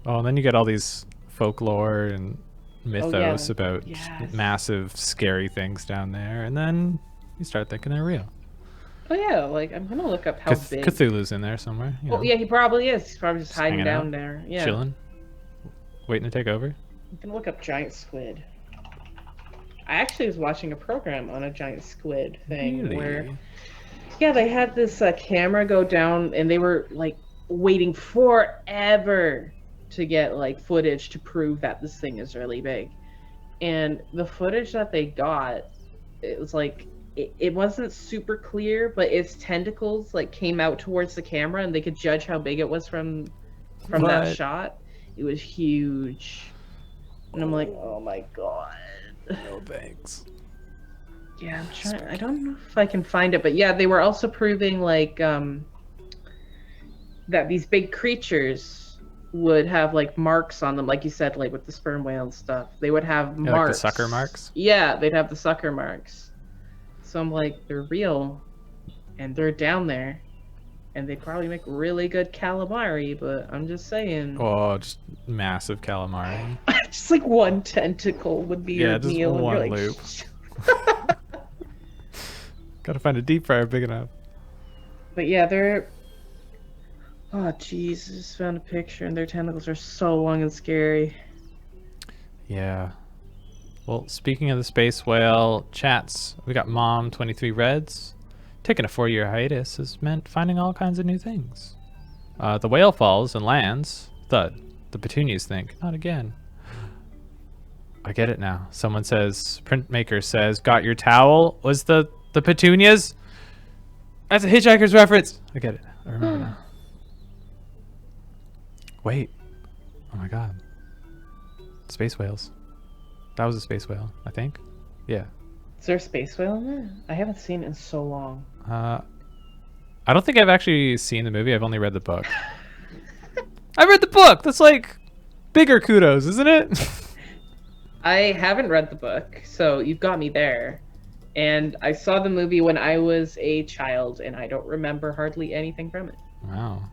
Oh, and then you get all these folklore and mythos about Yes. massive, scary things down there, and then you start thinking they're real. Oh yeah, like I'm gonna look up how big. Cthulhu's in there somewhere. You know, Oh yeah, he probably is. He's probably just hiding hanging down out, there. Yeah. chilling, waiting to take over. I'm gonna look up giant squid. I actually was watching a program on a giant squid thing where, Really? yeah, they had this camera go down and they were like waiting forever to get like footage to prove that this thing is really big. And the footage that they got, it was like it wasn't super clear, but its tentacles like came out towards the camera and they could judge how big it was from that What? shot. It was huge. And I'm like, oh my god. No thanks. Yeah, I'm trying. I don't know if I can find it, but yeah, they were also proving like that these big creatures would have like marks on them, like you said, like with the sperm whale and stuff. They would have Yeah, marks. like the sucker marks? Yeah, they'd have the sucker marks. So I'm like, they're real, and they're down there, and they probably make really good calamari. But I'm just saying, Oh, just massive calamari. just like one tentacle would be Yeah, your just meal, and one you're like, loop. Gotta find a deep fryer big enough. But yeah, they're. Oh jeez, I just found a picture, and their tentacles are so long and scary. Yeah. Well, speaking of the space whale chats, we got Mom 23 Reds. Taking a 4-year hiatus has meant finding all kinds of new things. The whale falls and lands. Thud. The petunias think, not again. I get it now. Someone says, printmaker says, got your towel? Was the petunias? That's a Hitchhiker's reference. I get it. I remember now. Wait. Oh my god. Space whales. That was a space whale, I think. Yeah. Is there a space whale in there? I haven't seen it in so long. I don't think I've actually seen the movie. I've only read the book. I read the book. That's like bigger kudos, isn't it? I haven't read the book, so you've got me there. And I saw the movie when I was a child, and I don't remember hardly anything from it. Wow.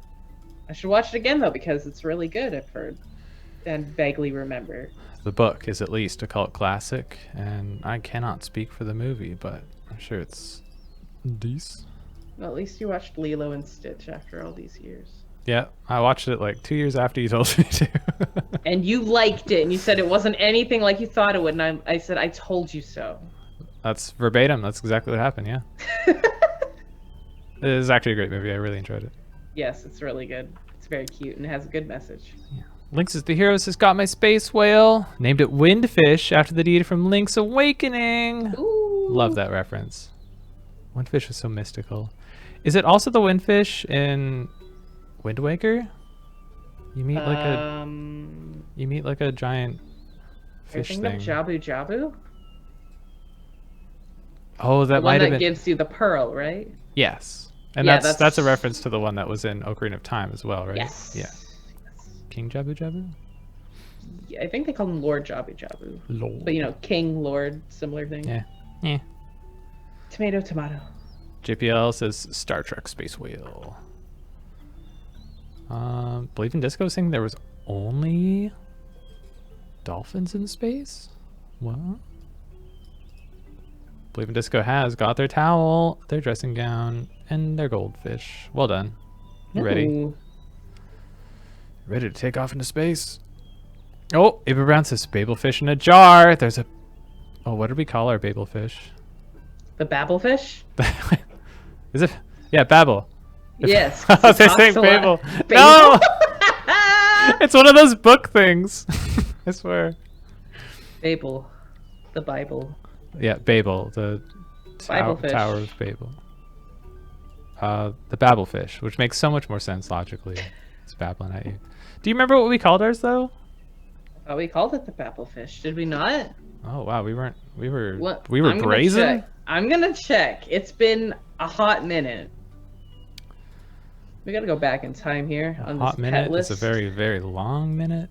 I should watch it again, though, because it's really good, I've heard. And vaguely remember. The book is at least a cult classic, and I cannot speak for the movie, but I'm sure it's decent. Well, at least you watched Lilo and Stitch after all these years. Yeah, I watched it like 2 years after you told me to. And you liked it, and you said it wasn't anything like you thought it would, and I said, I told you so. That's verbatim. That's exactly what happened, yeah. It is actually a great movie. I really enjoyed it. Yes, it's really good. It's very cute, and it has a good message. Yeah. Lynx is the hero has got my space whale. Named it Windfish after the deity from Link's Awakening. Ooh. Love that reference. Windfish is so mystical. Is it also the windfish in Wind Waker? You meet like a giant fish Are you thing. thinking of Jabu Jabu? Oh, The that one might have that been. gives you the pearl, right? Yes. And Yeah, that's a reference to the one that was in Ocarina of Time as well, right? Yes. Yeah. King Jabu Jabu? Yeah, I think they call him Lord Jabu Jabu. Lord. But, you know, King, Lord, similar thing. Yeah. Yeah. Tomato, tomato. JPL says Star Trek Space Whale. Believe in Disco saying there was only dolphins in space? What? Believe in Disco has got their towel, their dressing gown, and their goldfish. Well done. You ready? Ooh. Ready to take off into space? Oh, Ava Brown says Babelfish in a jar. There's a... Oh, what did we call our Babelfish? The babblefish? Is it? Yeah, Babel. Yes. I was saying Babel. Babel? No! It's one of those book things. I swear. Babel. The Bible. Yeah, Babel. The Babelfish. Tower of Babel. The Babelfish, which makes so much more sense logically. It's babbling at you. Do you remember what we called ours though? Oh, we called it the babblefish, did we not? Oh wow, we were What? brazen. I'm gonna check. It's been a hot minute. We gotta go back in time here on Hot this minute. pet list. It's a very, very long minute.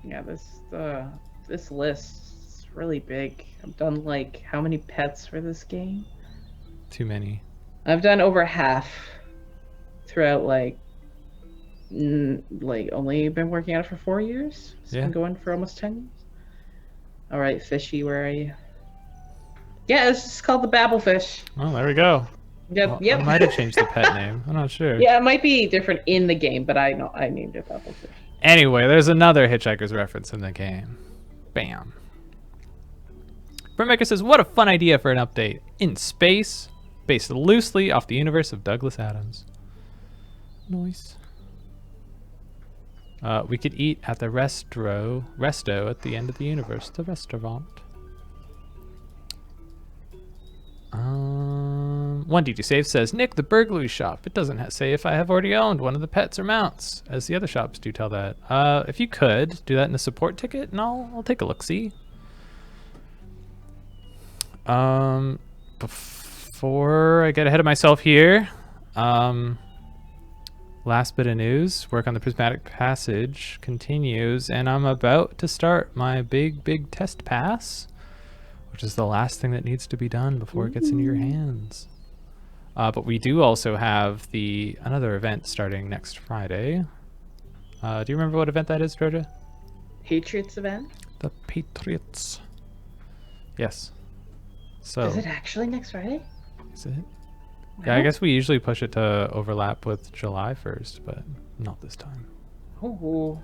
Yeah, this list is really big. I've done like how many pets for this game? Too many. I've done over half throughout like only been working on it for 4 years. It's Yeah. been going for almost 10 years. All right, fishy, where are you? Yeah, it's just called the babblefish. Oh, there we go. Yep, Well, yep. I might have changed the pet name. I'm not sure. Yeah, it might be different in the game, but I know I named it babblefish. Anyway, there's another Hitchhiker's reference in the game. Bam. Brimmaker says, what a fun idea for an update. In space, based loosely off the universe of Douglas Adams. Nice. We could eat at the resto at the end of the universe, the restaurant. 1D2 Save says, Nick, the burglary shop. It doesn't say if I have already owned one of the pets or mounts, as the other shops do tell that. If you could, do that in the support ticket, and I'll take a look-see. Before I get ahead of myself here, last bit of news, work on the Prismatic Passage continues, and I'm about to start my big test pass, which is the last thing that needs to be done before it gets into your hands. But we do also have another event starting next Friday. Do you remember what event that is, Georgia? Patriots event? The Patriots. Yes. So. Is it actually next Friday? Is it? Yeah, I guess we usually push it to overlap with July 1st, but not this time. Oh.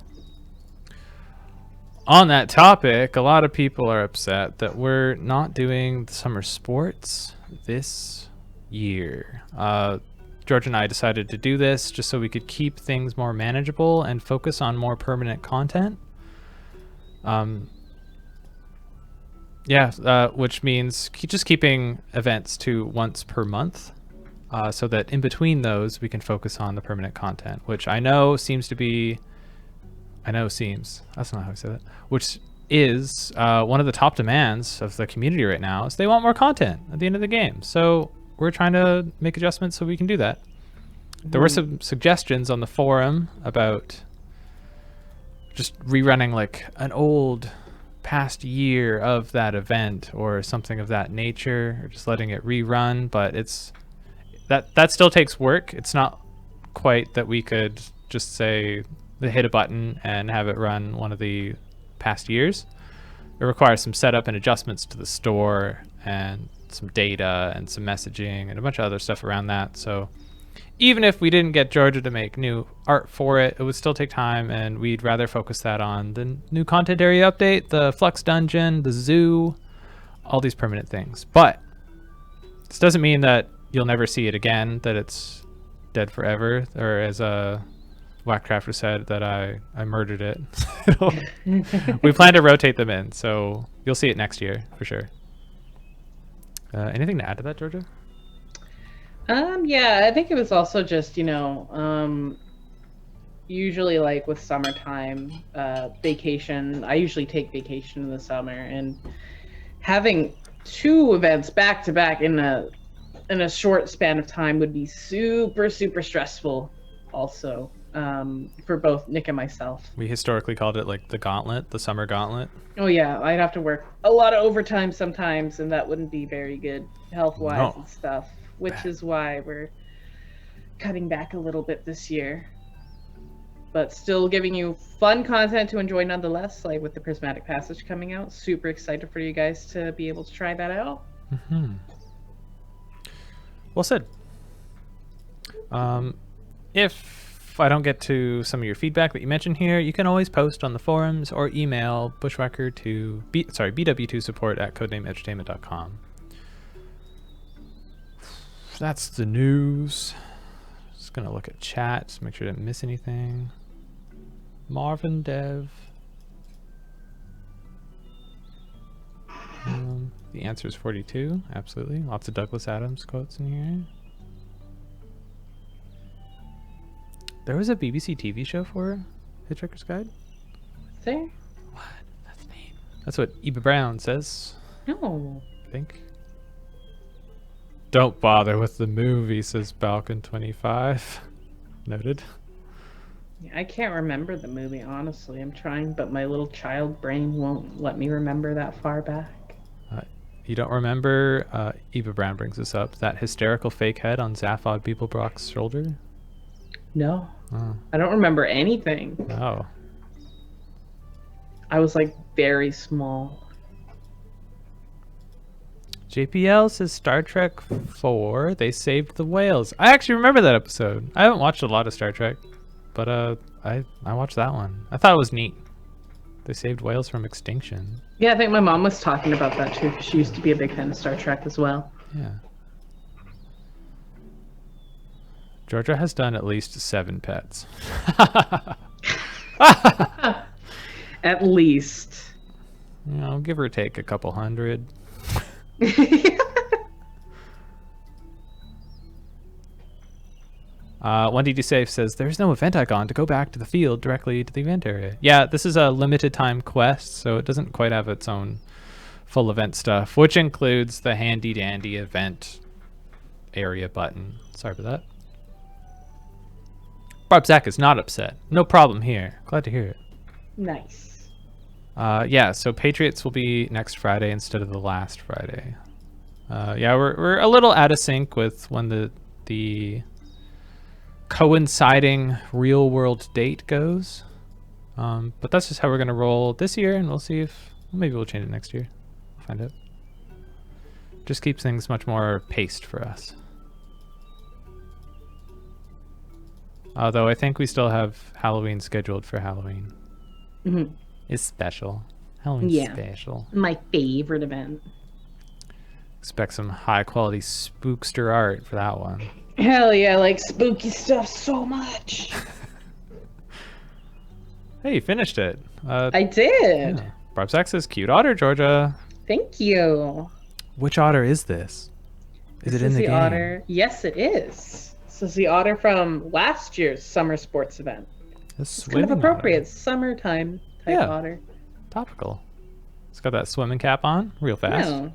On that topic, a lot of people are upset that we're not doing the summer sports this year. George and I decided to do this just so we could keep things more manageable and focus on more permanent content. Which means just keeping events to once per month, so that in between those we can focus on the permanent content, which that's not how I say that, which is one of the top demands of the community right now, is they want more content at the end of the game. So we're trying to make adjustments so we can do that. There were some suggestions on the forum about just rerunning like an old past year of that event or something of that nature, or just letting it rerun, but that still takes work. It's not quite that we could just say hit a button and have it run one of the past years. It requires some setup and adjustments to the store and some data and some messaging and a bunch of other stuff around that. So even if we didn't get Georgia to make new art for it, it would still take time, and we'd rather focus that on the new content area update, the Flux Dungeon, the zoo, all these permanent things. But this doesn't mean that you'll never see it again, that it's dead forever, or as Waxcrafter said, that I murdered it. We plan to rotate them in, so you'll see it next year for sure. Anything to add to that, Georgia? Yeah, I think it was also just, usually like with summertime, vacation, I usually take vacation in the summer, and having 2 events back to back in a short span of time would be super stressful. Also, for both Nick and myself. We historically called it like the gauntlet, the summer gauntlet. Oh yeah, I'd have to work a lot of overtime sometimes, and that wouldn't be very good health-wise and stuff. Which is why we're cutting back a little bit this year, but still giving you fun content to enjoy nonetheless. Like with the Prismatic Passage coming out, super excited for you guys to be able to try that out. Well said. If I don't get to some of your feedback that you mentioned here, you can always post on the forums or email Bushwhacker to bw2support@codenameedutainment.com. That's the news. Just gonna look at chat to make sure I didn't miss anything. Marvin Dev. The answer is 42. Absolutely. Lots of Douglas Adams quotes in here. There was a BBC TV show for Hitchhiker's Guide. Is there? What? That's neat. That's what Eva Brown says. No. I think. Don't bother with the movie, says Balcon25. Noted. I can't remember the movie, honestly. I'm trying, but my little child brain won't let me remember that far back. You don't remember, Eva Brown brings this up, that hysterical fake head on Zaphod Beeblebrock's shoulder? No. Oh. I don't remember anything. Oh. I was like very small. JPL says Star Trek 4, they saved the whales. I actually remember that episode. I haven't watched a lot of Star Trek, but I watched that one. I thought it was neat. They saved whales from extinction. Yeah, I think my mom was talking about that too, because she used to be a big fan of Star Trek as well. Yeah. Georgia has done at least 7 pets. At least. You know, give or take a couple hundred. One DD Safe says, there's no event icon to go back to the field directly to the event area. Yeah, this is a limited time quest, so it doesn't quite have its own full event stuff, which includes the handy dandy event area button. Sorry about that. Barb Zach is not upset. No problem here. Glad to hear it. Nice. Yeah, so Patriots will be next Friday instead of the last Friday. Yeah, we're a little out of sync with when the coinciding real world date goes. But that's just how we're gonna roll this year, and we'll see if maybe we'll change it next year. We'll find out. Just keeps things much more paced for us. Although I think we still have Halloween scheduled for Halloween. Mm-hmm. It's special. Halloween's special. My favorite event. Expect some high quality spookster art for that one. Hell yeah, I like spooky stuff so much. Hey, you finished it. I did. Yeah. Barb Sack says, cute otter, Georgia. Thank you. Which otter is this? Is it in the game? Otter. Yes, it is. This is the otter from last year's summer sports event. It's kind of appropriate. Otter. Summertime type otter. Topical. It's got that swimming cap on real fast. Yeah.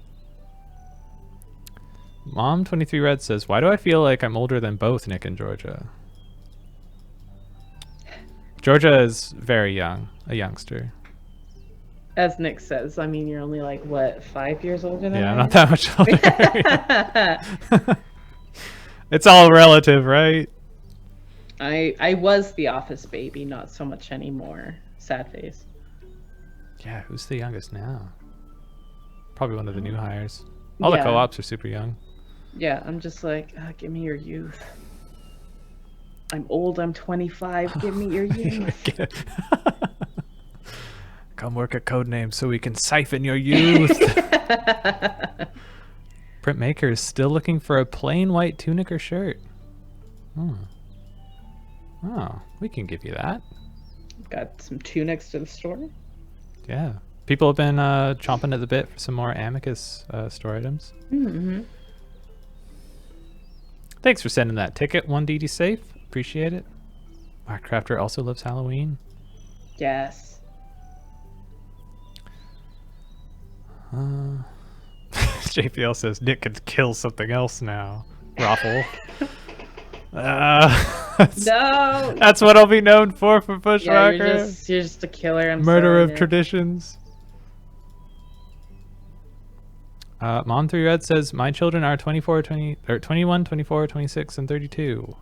Mom23 Red says, why do I feel like I'm older than both Nick and Georgia? Georgia is very young, a youngster. As Nick says, I mean, you're only like, what, 5 years older than I Yeah, am? not that much older. It's all relative, right? I was the office baby, not so much anymore. Sad face. Yeah, who's the youngest now? Probably one of the new hires. All the co-ops are super young. Yeah, I'm just like, give me your youth. I'm old, I'm 25, give me your youth. Come work at Codename so we can siphon your youth. Printmaker is still looking for a plain white tunic or shirt. Oh, we can give you that. Got some tunics to the store. Yeah. People have been chomping at the bit for some more Amicus store items. Mm-hmm. Thanks for sending that ticket, 1DD Safe. Appreciate it. Waxcrafter also loves Halloween. Yes. JPL says Nick could kill something else now. Raffle. No. That's what I'll be known for Yeah, Bushwhacker. you're just a killer. I'm Murder sorry, of Nick. traditions. Mom through red says my children are 21, 24, 26, and 32.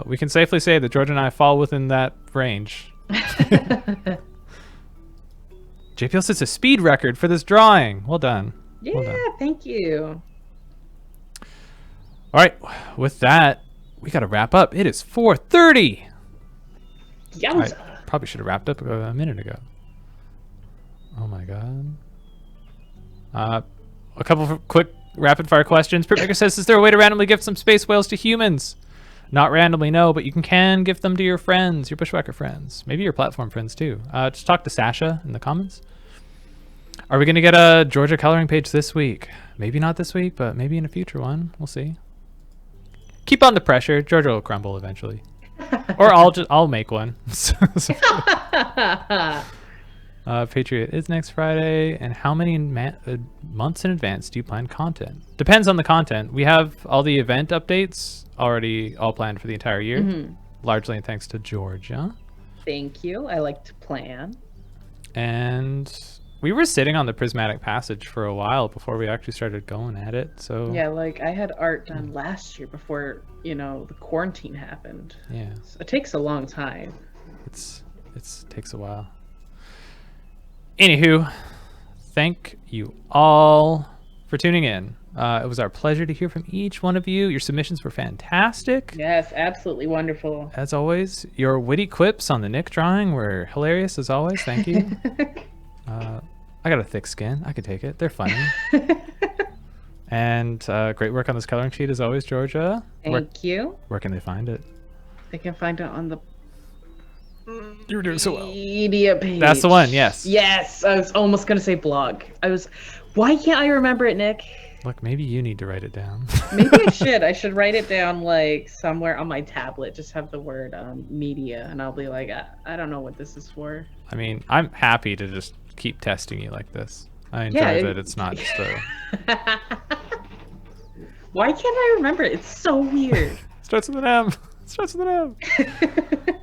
We can safely say that George and I fall within that range. JPL sets a speed record for this drawing. Well done. Yeah, Well done. thank you. All right, with that, we got to wrap up. It is 4:30. Yowza. I probably should have wrapped up a minute ago. Oh my god. A couple of quick rapid fire questions. Printmaker says, is there a way to randomly gift some space whales to humans? Not randomly, no, but you can gift them to your friends, your Bushwhacker friends. Maybe your platform friends too. Just talk to Sasha in the comments. Are we going to get a Georgia coloring page this week? Maybe not this week, but maybe in a future one. We'll see. Keep on the pressure. Georgia will crumble eventually. Or I'll make one. Patriot is next Friday. And how many months in advance do you plan content? Depends on the content. We have all the event updates already all planned for the entire year. Largely thanks to Georgia. Thank you. I like to plan. And we were sitting on the prismatic passage for a while before we actually started going at it. So Yeah, like I had art done last year before, the quarantine happened. yeah, So it takes a long time. it's takes a while. Anywho, thank you all for tuning in. It was our pleasure to hear from each one of you. Your submissions were fantastic. Yes, absolutely wonderful. As always, your witty quips on the Nick drawing were hilarious as always. Thank you. I got a thick skin. I could take it. They're funny. And great work on this coloring sheet as always, Georgia. Thank you. Where can they find it? They can find it on the You're doing so well. media page. That's the one, yes. Yes, I was almost going to say blog. Why can't I remember it, Nick? Look, maybe you need to write it down. Maybe I should. I should write it down like somewhere on my tablet. Just have the word media, and I'll be like, I don't know what this is for. I mean, I'm happy to just keep testing you like this. I enjoy that it's not just a... Why can't I remember it? It's so weird. Starts with an M. Starts with an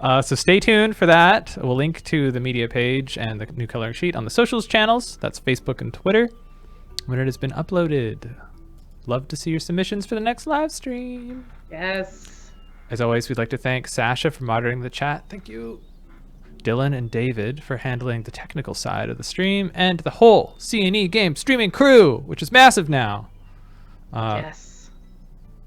M. So stay tuned for that. We'll link to the media page and the new coloring sheet on the socials channels. That's Facebook and Twitter when it has been uploaded. Love to see your submissions for the next live stream. Yes. As always, we'd like to thank Sasha for moderating the chat. Thank you. Dylan and David for handling the technical side of the stream, and the whole C&E game streaming crew, which is massive now. Yes.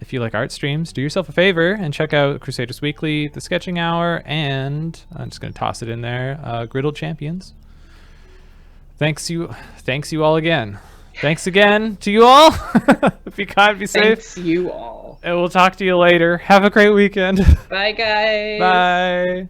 If you like art streams, do yourself a favor and check out Crusaders Weekly, The Sketching Hour, and I'm just going to toss it in there, Griddled Champions. Thanks you all again. Thanks again to you all. Be kind, be safe. Thanks you all. And we'll talk to you later. Have a great weekend. Bye, guys. Bye.